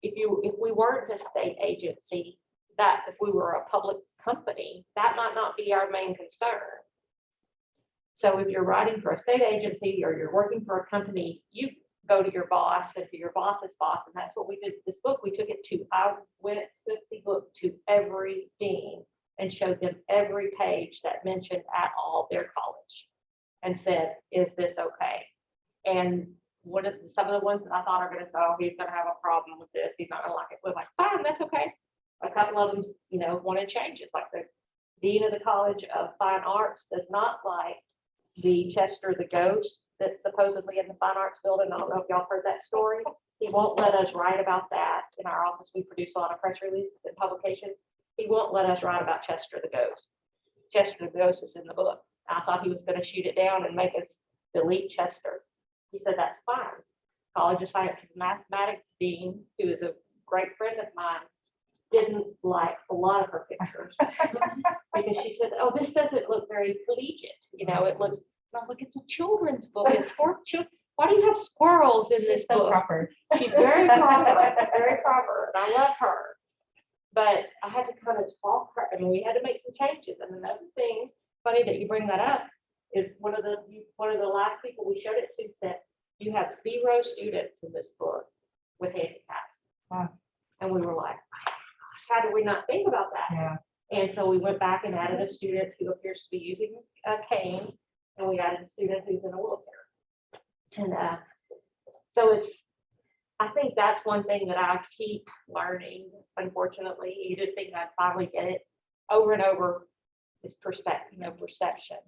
If we weren't a state agency, that if we were a public company, that might not be our main concern. So if you're writing for a state agency or you're working for a company, you go to your boss and to your boss's boss. And that's what we did with this book. We took it to, I took the book to every dean and showed them every page that mentioned at all their college and said, is this okay? And some of the ones that I thought are going to say, oh, he's going to have a problem with this, he's not going to like it. We're like, fine, that's okay. A couple of them, you know, wanted changes, like the dean of the College of Fine Arts does not like the Chester the Ghost that's supposedly in the Fine Arts building. I don't know if y'all heard that story. He won't let us write about that. In our office, we produce a lot of press releases and publications. He won't let us write about Chester the Ghost. Chester the Ghost is in the book. I thought he was going to shoot it down and make us delete Chester. He said, that's fine. College of Sciences Mathematics dean, who is a great friend of mine, didn't like a lot of her pictures. Because she said, oh, this doesn't look very collegiate, it looks, and I was like, it's a children's book, it's for children. Why do you have squirrels in this She's so book? proper. She's very proper, very proper, and I love her. But I had to kind of talk her, I mean, we had to make some changes. And another thing, funny that you bring that up, is one of the last people we showed it to said, you have 0 students in this book with handicaps. Wow. And we were like, gosh, how did we not think about that? Yeah. And so we went back and added a student who appears to be using a cane, and we added a student who's in a wheelchair. And so I think that's one thing that I keep learning, unfortunately. You didn't think I'd finally get it over and over, is perspective, perception.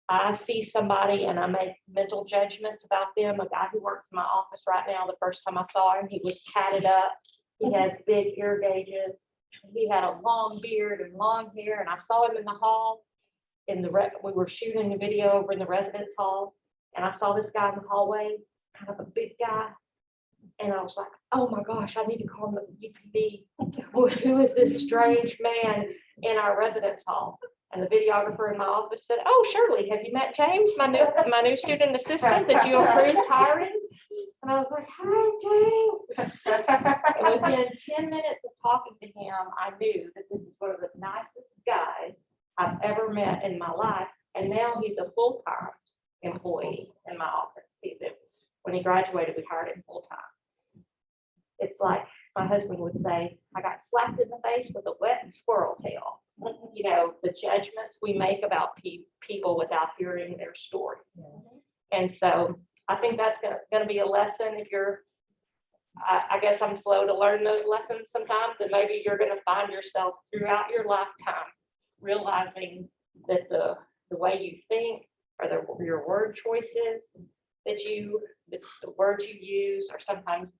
I see somebody and I make mental judgments about them. A guy who works in my office right now, the first time I saw him, he was tatted up. He has big ear gauges. He had a long beard and long hair, and I saw him in the hall. We were shooting a video over in the residence halls, and I saw this guy in the hallway, kind of a big guy. And I was like, oh my gosh, I need to call the UPD. Who is this strange man in our residence hall? And the videographer in my office said, oh, Shirley, have you met James, my new student assistant that you approved hiring? And I was like, hi, James. And within 10 minutes of talking to him, I knew that this is one of the nicest guys I've ever met in my life. And now he's a full-time employee in my office. When he graduated, we hired him full-time. It's like my husband would say, I got slapped in the face with a wet squirrel tail. The judgments we make about people without hearing their stories. And so I think that's gonna be a lesson if I guess I'm slow to learn those lessons sometimes, and maybe you're gonna find yourself throughout your lifetime realizing that the way you think or your word choices the words you use, or sometimes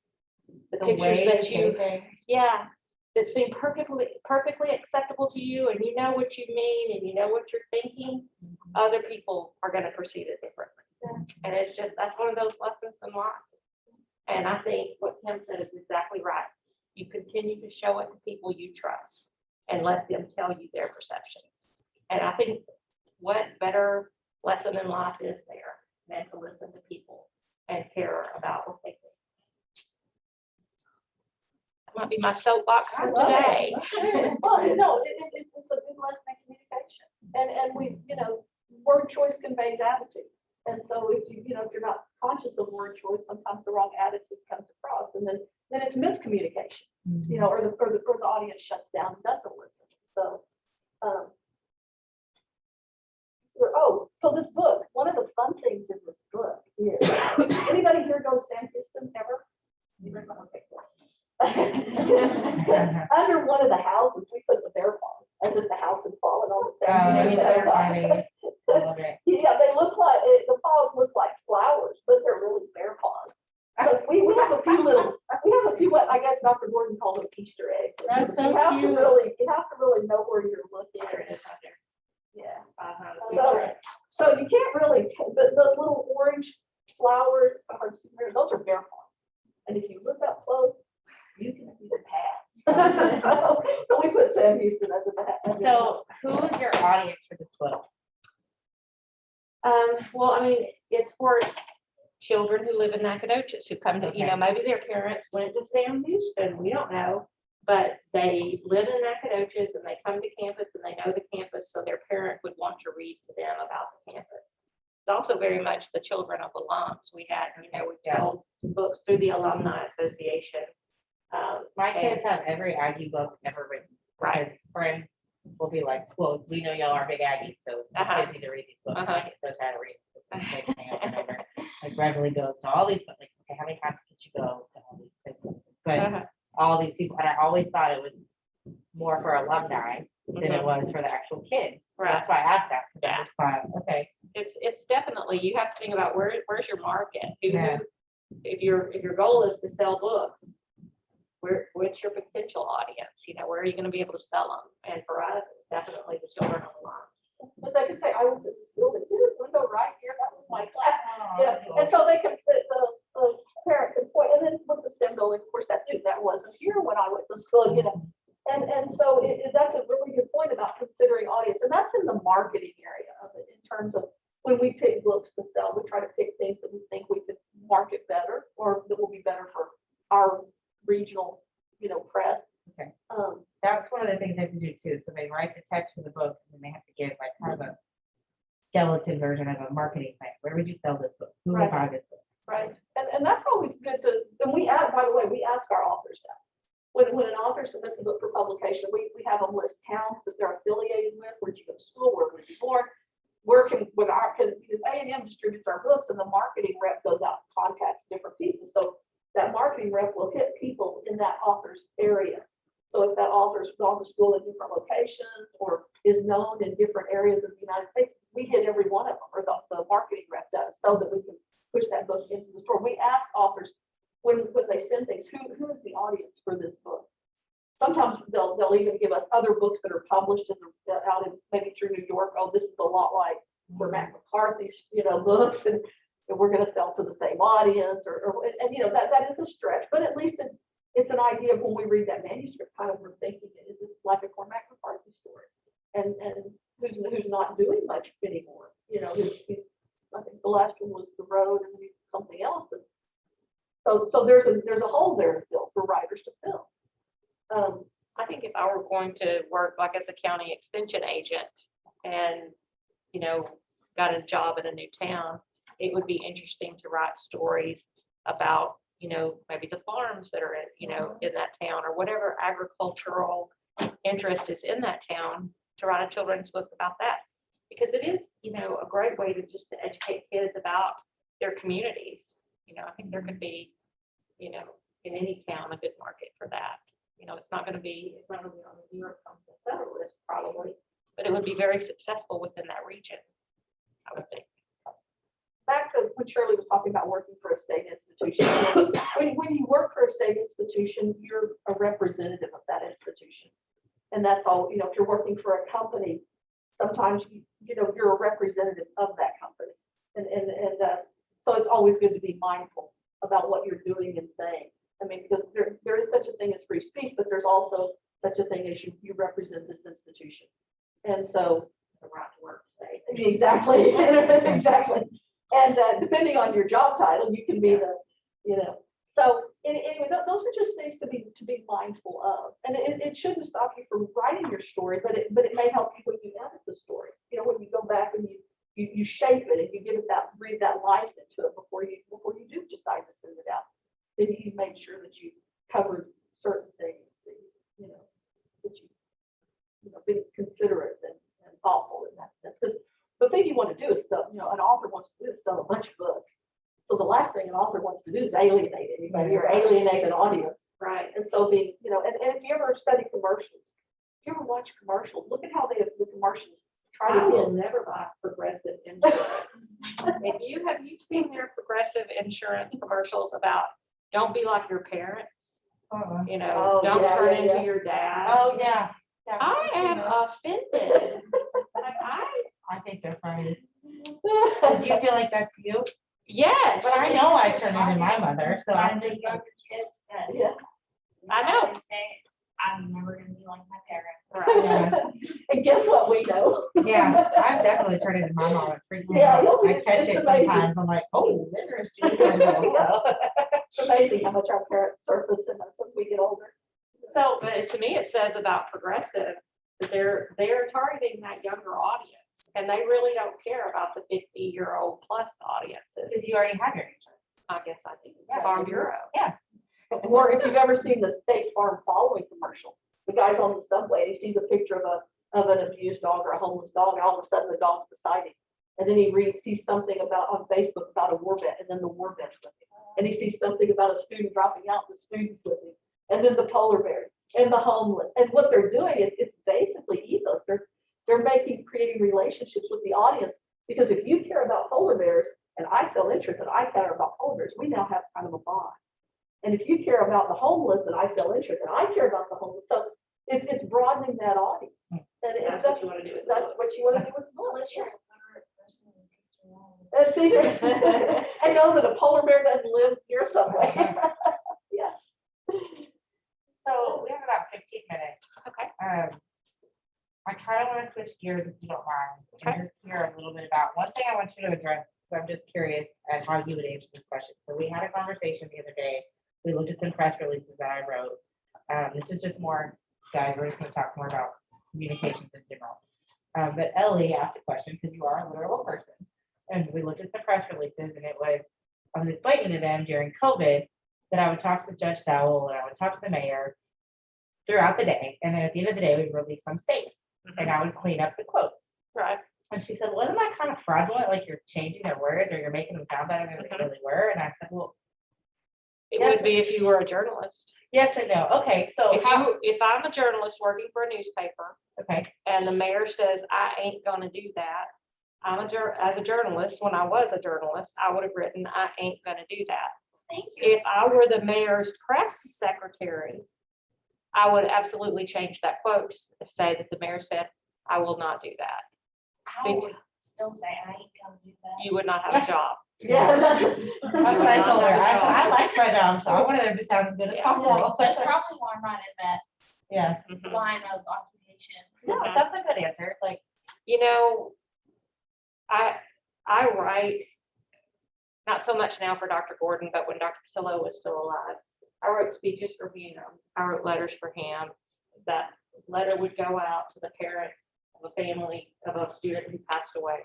the pictures that you, that seem perfectly acceptable to you, and you know what you mean, and you know what you're thinking, other people are going to perceive it differently. And that's one of those lessons in life. And I think what Kim said is exactly right. You continue to show it to people you trust and let them tell you their perceptions. And I think what better lesson in life is there than to listen to people and care about what they think. That might be my soapbox for today. Well, no, it's a good lesson in communication. And we, word choice conveys attitude. And so if if you're not conscious of word choice, sometimes the wrong attitude comes across, and then it's miscommunication, or the audience shuts down and doesn't listen. So, so this book, one of the fun things in this book is, anybody here go to Sam Houston ever? Okay, cool. Under one of the houses, we put the bear paws, as if the house had fallen on the Sam Houston. They're funny. I love it. Yeah, they look like, the paws look like flowers, but they're really bear paws. But we have a few, what I guess Dr. Gordon called them Easter eggs. That's so You have to cute. really know where you're looking. There it is right there. Yeah. So you can't really, but those little orange flowers, those are bear paws. And if you look up close, you can see the pads. So we put Sam Houston as a pad. So who is your audience for this book? Well, I mean, it's for children who live in Nacogdoches who come to, Okay. maybe their parents went to Sam Houston, we don't know. But they live in Nacogdoches and they come to campus and they know the campus, so their parent would want to read to them about the campus. It's also very much the children of alums. We sold books through the Alumni Association. My and- kids have every Aggie book ever written. Right. Because friends will be like, well, we know y'all are big Aggies, so Uh-huh. kids need to read these books. Uh-huh. I get so tired of reading. This is like, whatever. Like Beverly goes to all these, but like, okay, how many times did you go to all these things? But Uh-huh. all these people, and I always thought it was more for alumni than it was for the actual kids. So Right. That's why I asked that. 'Cause I Yeah. just thought, okay, It's definitely, you have to think about where's your market? Yeah. If your goal is to sell books, what's your potential audience? Where are you going to be able to sell them? And for us, it's definitely the children of the line. But they could say, I was at this building, see this window right here, that was my class. Yeah, and so they can, the parent can point, and then with the STEM building, of course, that's, that wasn't here when I went to school, you know. And so that's a really good point about considering audience, and that's in the marketing area of it, in terms of when we pick books to sell, we try to pick things that we think we could market better, or that will be better for our regional, you know, press. Okay. Um, That's one of the things they have to do too. So they write the text for the book and then they have to give like kind of a skeleton version of a marketing plan. Where would you sell this book? Who would Right. buy this book? Right, and that's always good to, and we add, by the way, we ask our authors that. When an author submits a book for publication, we have them list towns that they're affiliated with, where'd you go to school, where were you born? Working with our, because A&M distributes our books and the marketing rep goes out and contacts different people. So that marketing rep will hit people in that author's area. So if that author's gone to school in different locations or is known in different areas of the United States, we hit every one of them, or the marketing rep does, so that we can push that book into the store. We ask authors when they send things, who is the audience for this book? Sometimes they'll even give us other books that are published out in maybe through New York. Oh, this is a lot like Cormac McCarthy's, you know, books, and we're going to sell to the same audience, and you know, that is a stretch, but at least it's an idea of when we read that manuscript, kind of we're thinking, is this like a Cormac McCarthy story? And who's not doing much anymore? You know, I think the last one was The Road and something else. And so there's a hole there to fill for writers to fill. I think if I were going to work like as a county extension agent and, you know, got a job in a new town, it would be interesting to write stories about, you know, maybe the farms that are in, you know, in that town, or whatever agricultural interest is in that town, to write a children's book about that. Because it is, you know, a great way to just to educate kids about their communities. You know, I think there could be, you know, in any town, a good market for that. You know, it's not going to be on the New York Times bestseller list probably, but it would be very successful within that region, I would think. Back to when Shirley was talking about working for a state institution. When you work for a state institution, you're a representative of that institution. And that's all, you know, if you're working for a company, sometimes you know, you're a representative of that company. And so it's always good to be mindful about what you're doing and saying. I mean, because there is such a thing as free speech, but there's also such a thing as you represent this institution. And so The right to work state. exactly, exactly. And depending on your job title, you can be the, you know, so anyway, those are just things to be mindful of. And it shouldn't stop you from writing your story, but it may help you when you edit the story. You know, when you go back and you shape it and you give it breathe that life into it before you do decide to send it out. Then you made sure that you covered certain things that you know be considerate and thoughtful in that sense. Because the thing you want to do is sell, you know, an author wants to do is sell a bunch of books. So the last thing an author wants to do is alienate anybody or alienate an audience. Right. And so you know, and if you ever study commercials, if you ever watch commercials, look at how the commercials try I to will hit. never buy Progressive insurance. Have you seen their Progressive insurance commercials about don't be like your parents? You know, Oh, don't yeah, turn yeah, into yeah. your dad. Oh, yeah. Yeah, I I've seen am those. offended. Like I think they're funny. Do you feel like that's you? yes. But I know I turned into my mother, so I'm And the just like, younger kids that. Yeah. I know. always say, I'm never gonna be like my parents. Right. And guess what we know? yeah, I've definitely turned into my mom. It freaks me Yeah, out. you'll do- I catch it's it amazing. sometimes. I'm like, oh, there's Judy. It's amazing how much our parents surface in us as we get older. So, but to me, it says about Progressive that they're targeting that younger audience, and they really don't care about the 50-year-old plus audiences. Because you already have your insurance. I guess I think Yeah. Farm Bureau. Or if you've ever seen the State Farm following commercial, the guy's on the subway and he sees a picture of an abused dog or a homeless dog, and all of a sudden the dog's beside him. And then he sees something on Facebook about a war vet, and then the war vet's with him. And he sees something about a student dropping out, the student's with him. And then the polar bear and the homeless. And what they're doing is it's basically ethos. They're creating relationships with the audience, because if you care about polar bears and I sell insurance and I care about polar bears, we now have kind of a bond. And if you care about the homeless and I sell insurance and I care about the homeless, so it's broadening that audience. And if That's what you wanna do with the that's book. what you want to do with the book. Unless you're a literate person and teach your own. That's either, and know that a polar bear doesn't live here somewhere. So we have about 15 minutes. Okay. I kind of want to switch gears if you don't mind. Okay. And just hear a little bit about, one thing I want you to address, so I'm just curious at how you would answer this question. So we had a conversation the other day. We looked at some press releases that I wrote. This is just more, guys, we're just gonna talk more about communications in general. But Ellie asked a question, because you are a literal person. And we looked at some press releases and it was, I was explaining to them during COVID that I would talk to Judge Sowell and I would talk to the mayor throughout the day. And then at the end of the day, we'd release some statement and I would clean up the quotes. Right. And she said, wasn't that kind of fraudulent? Like you're changing their words or you're making them sound better than they really were? And I said, well, It Yes. would be if you were a journalist. yes and no. Okay, so If I'm a journalist working for a newspaper okay, and the mayor says, I ain't gonna do that. As a journalist, when I was a journalist, I would have written, I ain't gonna do that. Thank you. If I were the mayor's press secretary, I would absolutely change that quote to say that the mayor said, I will not do that. I would still say I ain't gonna do that. You would not have a job. Yeah. that's what I told her. I said, I liked my job, so I wanted them to sound as good as Yeah. possible. That's probably why I'm not in that Yeah, Mhm. line of occupation. no, that's a good answer. Like, You know, I write, not so much now for Dr. Gordon, but when Dr. Patillo was still alive, I wrote speeches for him. I wrote letters for him. That letter would go out to the parent of a family of a student who passed away.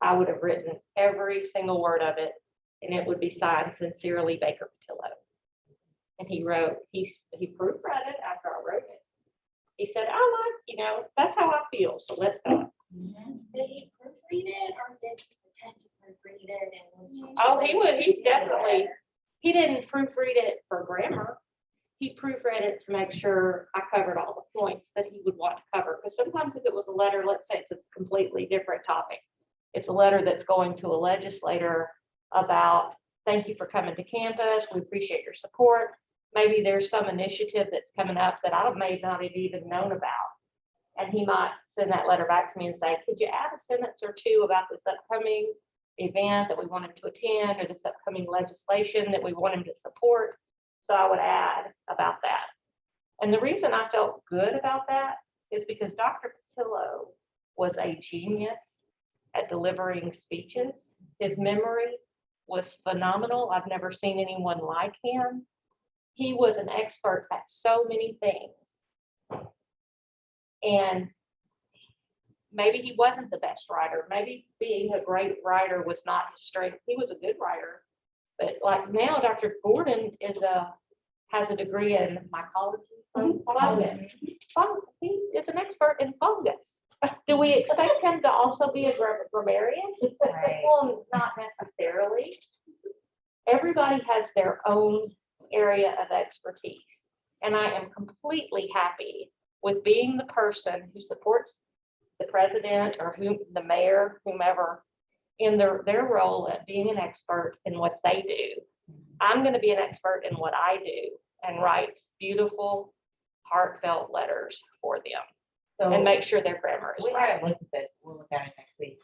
I would have written every single word of it, and it would be signed sincerely Baker Patillo. And he proofread it after I wrote it. He said, that's how I feel, so let's go. Did he proofread it or did he pretend to proofread it and was just? Oh, he didn't proofread it for grammar. He proofread it to make sure I covered all the points that he would want to cover. Because sometimes if it was a letter, let's say it's a completely different topic. It's a letter that's going to a legislator about, thank you for coming to campus. We appreciate your support. Maybe there's some initiative that's coming up that I may not have even known about. And he might send that letter back to me and say, could you add a sentence or two about this upcoming event that we want him to attend or this upcoming legislation that we want him to support? So I would add about that. And the reason I felt good about that is because Dr. Patillo was a genius at delivering speeches. His memory was phenomenal. I've never seen anyone like him. He was an expert at so many things. And maybe he wasn't the best writer. Maybe being a great writer was not his strength. He was a good writer. But like now, Dr. Gordon has a degree in mycology. Fungus. He is an expert in fungus. Do we expect him to also be a grammarian? Right. Well, not necessarily. Everybody has their own area of expertise. And I am completely happy with being the person who supports the president or the mayor, whomever, in their role at being an expert in what they do. I'm going to be an expert in what I do and write beautiful, heartfelt letters for them so and make sure their grammar is we right. haven't looked at this. We'll look at it next week.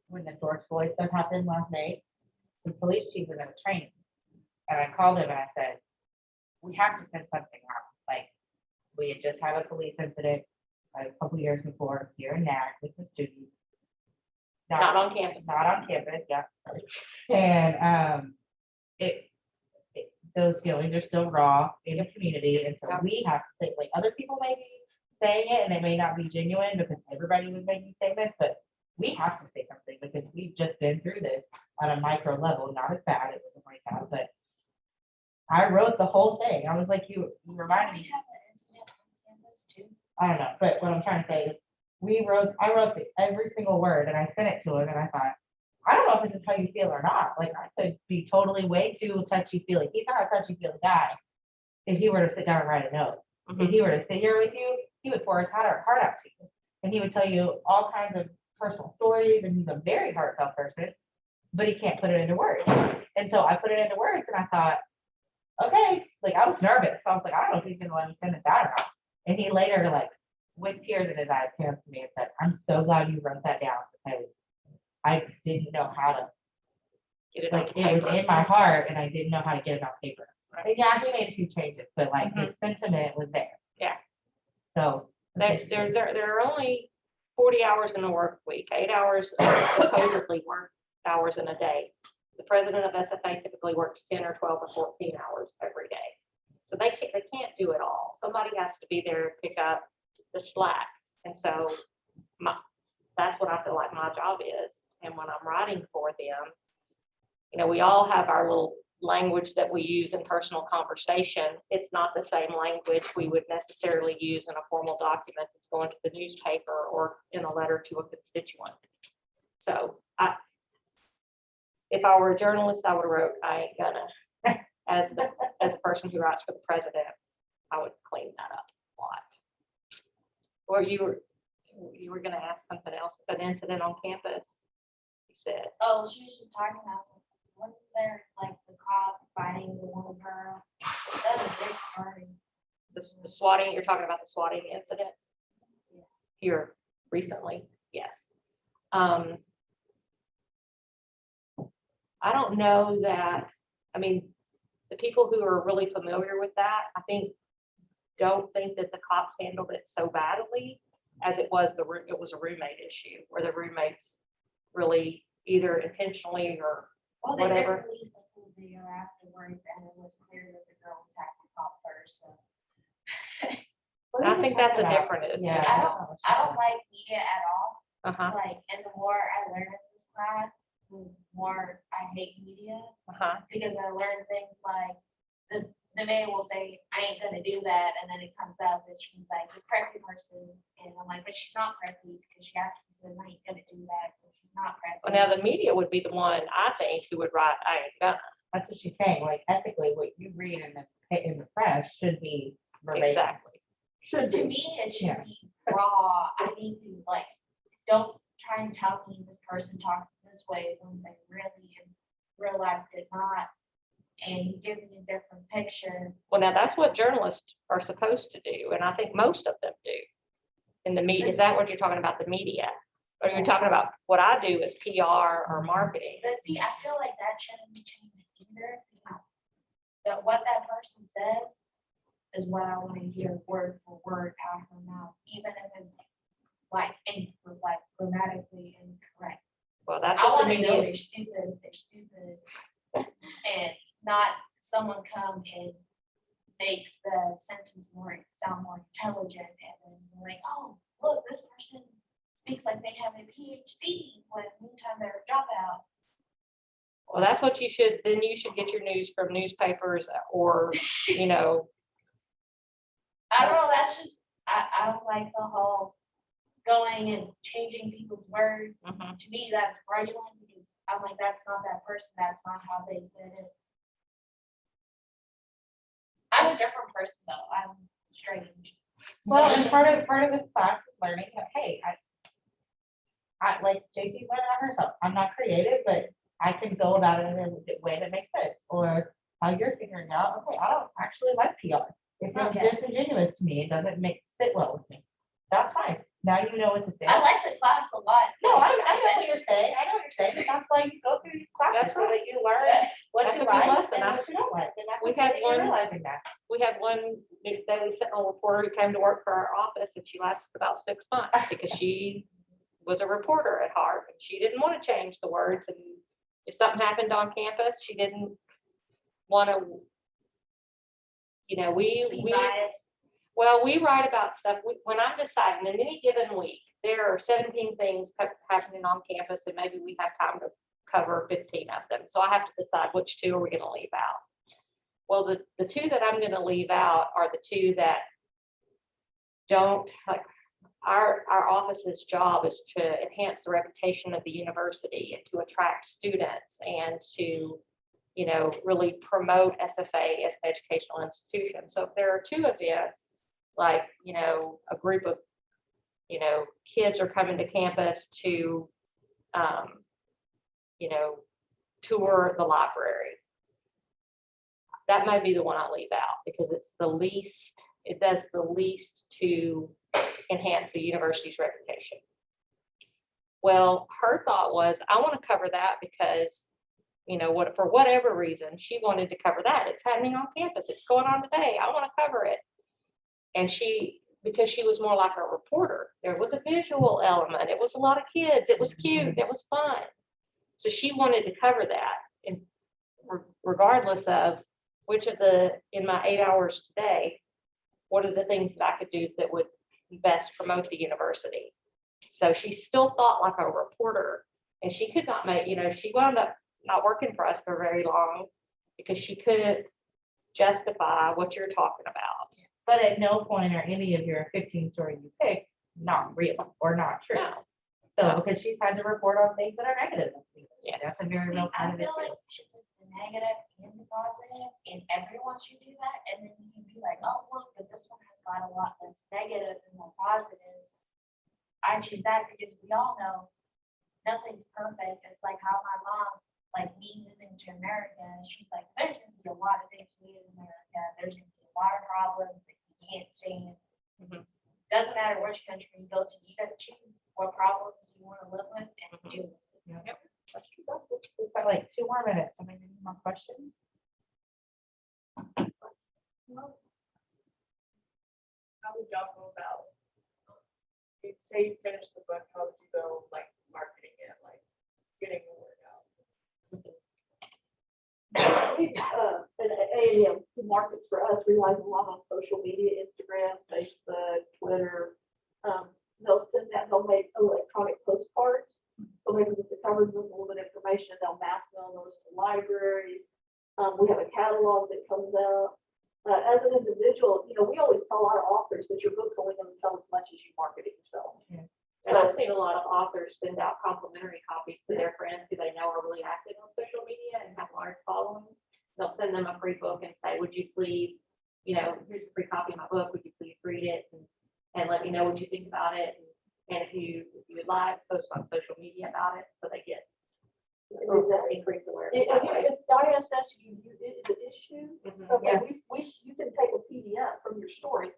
When the George Floyd stuff happened last May, the police chief was at a training. And I called him and I said, we have to send something out. Like, we had just had a police incident a couple years before here in NAC with the student. Not on campus. Not on campus, yeah. And those feelings are still raw in the community. And so Yeah. we have to say, like, other people may be saying it and they may not be genuine because everybody was making statements, but we have to say something because we've just been through this on a micro level, not as bad, it was a breakout, but I wrote the whole thing. I was like, you reminded me. We have an incident on campus too. I don't know, but what I'm trying to say is, I wrote every single word and I sent it to him and I thought, I don't know if this is how you feel or not. Like, I could be totally way too touchy-feely. He's not a touchy-feely guy. If he were to sit down and write a note, if he were to sit here with you, he would pour his heart out to you. And he would tell you all kinds of personal stories and he's a very heartfelt person, but he can't put it into words. And so I put it into words and I thought, okay, like I was nervous. So I was like, I don't know if he's gonna let me send this out or not. And he later like with tears in his eyes, came up to me and said, I'm so glad you wrote that down because I didn't know how to, Get it on like, it was paper. in my heart and I didn't know how to get it on paper. And yeah, he made a few changes, but like his sentiment was there. Yeah. So. There are only 40 hours in a work week, 8 hours are supposedly work hours in a day. The president of SFA typically works 10 or 12 or 14 hours every day. So they can't do it all. Somebody has to be there to pick up the slack. And so that's what I feel like my job is. And when I'm writing for them, you know, we all have our little language that we use in personal conversation. It's not the same language we would necessarily use in a formal document that's going to the newspaper or in a letter to a constituent. So if I were a journalist, I would have wrote, I ain't gonna, as the person who writes for the president, I would clean that up a lot. Or you were gonna ask something else, an incident on campus, you said. Oh, she was just talking about something. Wasn't there like the cop fighting the little girl? That was a big story. The swatting, you're talking about the swatting incidents? Here recently, yes. I don't know that, I mean, the people who are really familiar with that, I think, don't think that the cops handled it so badly as it was it was a roommate issue where the roommates really either intentionally or Well, they whatever. did release the full video afterwards, and it was clear that the girl attacked the cop first, so. I think that's a different. Yeah. I don't like media at all, Uh-huh, like, and the more I learn in this class, the more I hate media, uh-huh. because I learned things like, the man will say, I ain't gonna do that, and then it comes out that she's like this preppy person, and I'm like, but she's not preppy, because she actually says, I ain't gonna do that, so she's not preppy. Well, now the media would be the one, I think, who would write, I ain't gonna. That's what she's saying, like ethically, what you read in the press should be verbatim. Exactly. Should To be. me, it Yeah. should be raw. I need to like, don't try and tell me this person talks this way when they really in real life did not. And you give me a different picture. Well, now that's what journalists are supposed to do, and I think most of them do. In the media, is that what you're talking about, the media? Or you're talking about what I do is PR or marketing? But see, I feel like that shouldn't be changed either. Because that what that person says is what I want to hear word for word out of her mouth, even if it's like grammatically incorrect. Well, that's I what the want to know media, they're stupid, and not someone come and make the sentence sound more intelligent, and then you're like, oh, look, this person speaks like they have a PhD, when meantime they're a dropout. well, that's what you should, then you should get your news from newspapers or, you know, I don't know, that's just, I don't like the whole going and changing people's words. mhm. To me, that's fraudulent, because I'm like, that's not that person, that's not how they said it. I'm a different person though, I'm strange. Well, So- and part of this class is learning that, hey, I like JC learned on herself. I'm not creative, but I can go about it in a way that makes sense. Or how you're figuring out, okay, I don't actually like PR. It's not Okay. disingenuous to me. It doesn't sit well with me. That's fine. Now you know it's a thing. I like the class a lot. No, I know what you're saying. I know what you're saying, but that's why you go through these classes That's so right. that you learn what That's you a good like lesson. and what you don't like. And that's We okay had that you're one- realizing that. We had one Daily Sentinel reporter who came to work for our office, and she lasted about 6 months because she was a reporter at heart, and she didn't want to change the words, and if something happened on campus, she didn't want to, you know, Be biased. well, we write about stuff, when I'm deciding in any given week, there are 17 things happening on campus, and maybe we have time to cover 15 of them. So I have to decide which 2 are we going to leave out. Well, the 2 that I'm going to leave out are the 2 that don't, like, our office's job is to enhance the reputation of the university and to attract students and to, you know, really promote SFA as an educational institution. So if there are 2 events, like, you know, a group of, you know, kids are coming to campus to, you know, tour the library, that might be the one I leave out because it's the least, it does the least to enhance the university's reputation. Well, her thought was, I want to cover that because, what, for whatever reason, she wanted to cover that. It's happening on campus. It's going on today. I want to cover it. And because she was more like a reporter, there was a visual element. It was a lot of kids. It was cute. It was fun. So she wanted to cover that. And regardless of which of in my 8 hours today, what are the things that I could do that would best promote the university? So she still thought like a reporter, and she could not she wound up not working for us for very long because she couldn't justify what you're talking about. But at no point are any of your 15 stories you picked not real or not true. No. So because she's had to report on things that are negative. Yes. That's a very See, real I part of it feel like too. you should take the negative and the positive, and everyone should do that, and then you can be like, oh, look, but this one has got a lot less negative and more positives. I choose that because we all know nothing's perfect. It's like how my mom, like me moving to America, she's like, there's gonna be a lot of things we in America. There's gonna be water problems that you can't stand. Mhm. Doesn't matter which country you go to, you gotta choose what problems you wanna live with and do. That's true. We've got like 2 more minutes. So maybe any more questions? How would y'all go about, you say you finished the book, how would you go like marketing it, like getting the word out? An AAM who markets for us relies a lot on social media, Instagram, Facebook, Twitter. They'll make electronic postcards. So maybe with the covers with a little bit of information, they'll mass mail those to libraries. We have a catalog that comes out. As an individual, we always tell our authors that your book's only going to sell as much as you market it yourself. And I've seen a lot of authors send out complimentary copies to their friends who they know are really active on social media and have large followings. They'll send them a free book and say, would you please, here's a free copy of my book. Would you please read it and let me know what you think about it? And if you would like, post on social media about it, so they get increase awareness that way. It's ISS, the issue. Mhm. Okay, you can take a PDF from your story,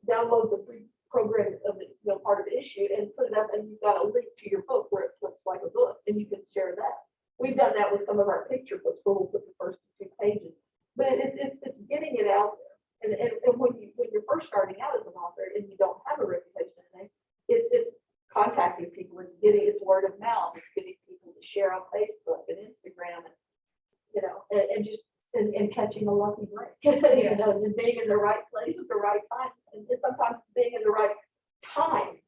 download the free program of the, part of the issue and put it up, and you've got a link to your book where it looks like a book, and you can share that. We've done that with some of our picture books where we'll put the first 2 pages, but it's getting it out there. And when you're first starting out as an author and you don't have a reputation, it's contacting people, it's word of mouth, it's getting people to share on Facebook and Instagram, and just catching a lucky break. Just being in the right place at the right time, and sometimes being in the right time.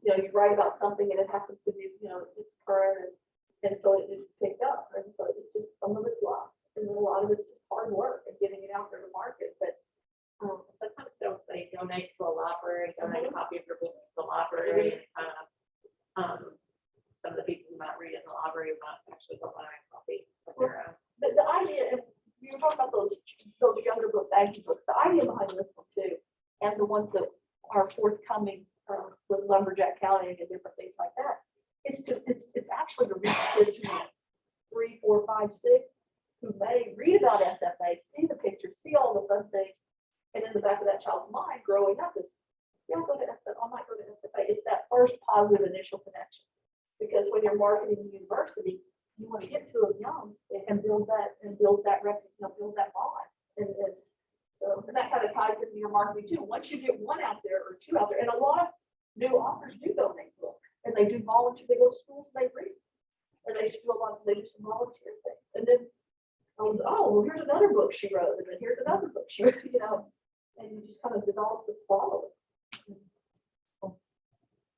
You write about something and it happens to be, it's current, and so it's picked up, and so it's just some of it's luck, and then a lot of it's just hard work and getting it out there to market. But Sometimes they'll say donate to a library, donate a copy of your book to the library, and kind of, some of the people who might read it in the library might actually go buy a copy of their own. the idea, and you were talking about those younger books, Aggie books, the idea behind this one too, and the ones that are forthcoming with Lumberjack County and different things like that, it's actually to reach kids who are 3, 4, 5, 6, who may read about SFA, see the pictures, see all the fun things, and in the back of that child's mind growing up is, yeah, I'll go to SFA, I might go to SFA. It's that first positive initial connection. Because when you're marketing the university, you want to get to them young and build that build that bond. And that kind of ties into your marketing too. Once you get 1 out there or 2 out there, and a lot of new authors do donate books, and they do volunteer, they go to schools, and they read. And they just they do some volunteer things. And then, oh, well, here's another book she wrote, and then here's another book she wrote, and you just kind of develop this following.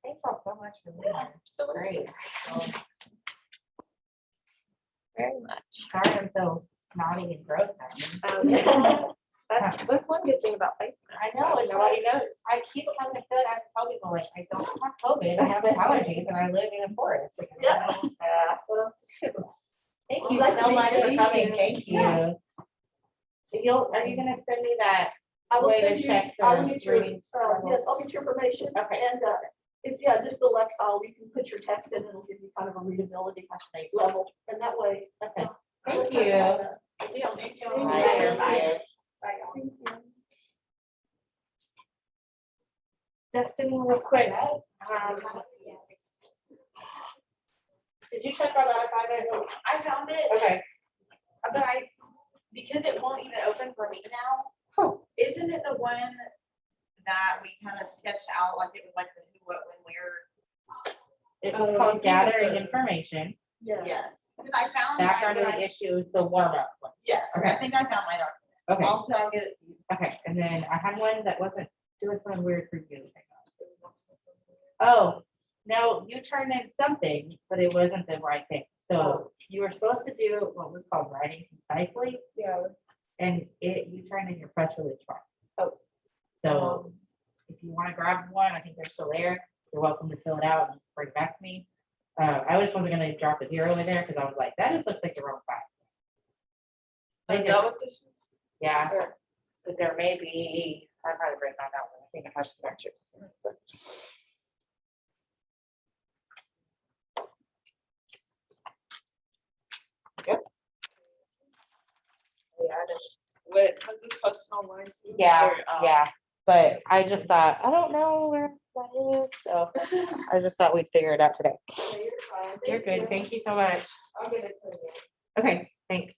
Thank you all so much for being here. Absolutely. Great. Very much. Sorry I'm so snotty and gross now. That's one good thing about Facebook. I know, it's Nobody knows. I keep coming to fit. I tell people like I don't have COVID, I have allergies, and I live in a forest. Like, Yeah. what else to do? Thank Well, you nice to so meet much you. for coming. Thank you. Yeah. Are you gonna send me that? I will Way to send you, check I'll the get your, reading level. yes, I'll get your information. Okay. And it's, just the Lexile, you can put your text in, it'll give you kind of a readability level, and that way. Okay. Thank you. Yeah, thank you. Bye. Bye. Justin, real quick. Did you check on that assignment? I found it, Okay. but because it won't even open for me now. Oh. Isn't it the one that we kind of sketched out, like it was like the who, what, when, where? It was called gathering information. Yeah. Yes, because I found. Background of mine, the issue is the warm up one. Yeah, I Okay. think I found my document. Okay, Also, I'll get it to you. okay. And then I had one that wasn't doing something weird for you. Oh, no, you turned in something, but it wasn't the right thing. So you were supposed to do what was called writing concisely, Yeah. and you turned in your press release twice. Oh. So if you want to grab one, I think they're still there. You're welcome to fill it out and bring it back to me. I just wasn't gonna drop a zero in there because I was like, that just looks like the wrong file. Is that what this is? Yeah, but there may be, I might have written on that one. I think it has some extra. Yeah, I didn't. What, was this posted online too? Yeah, Or, yeah, but I just thought, I don't know where that is, so I just thought we'd figure it out today. Yeah, you're fine. You're Thank good, you. thank you so much. I'll get it to you. Okay, thanks.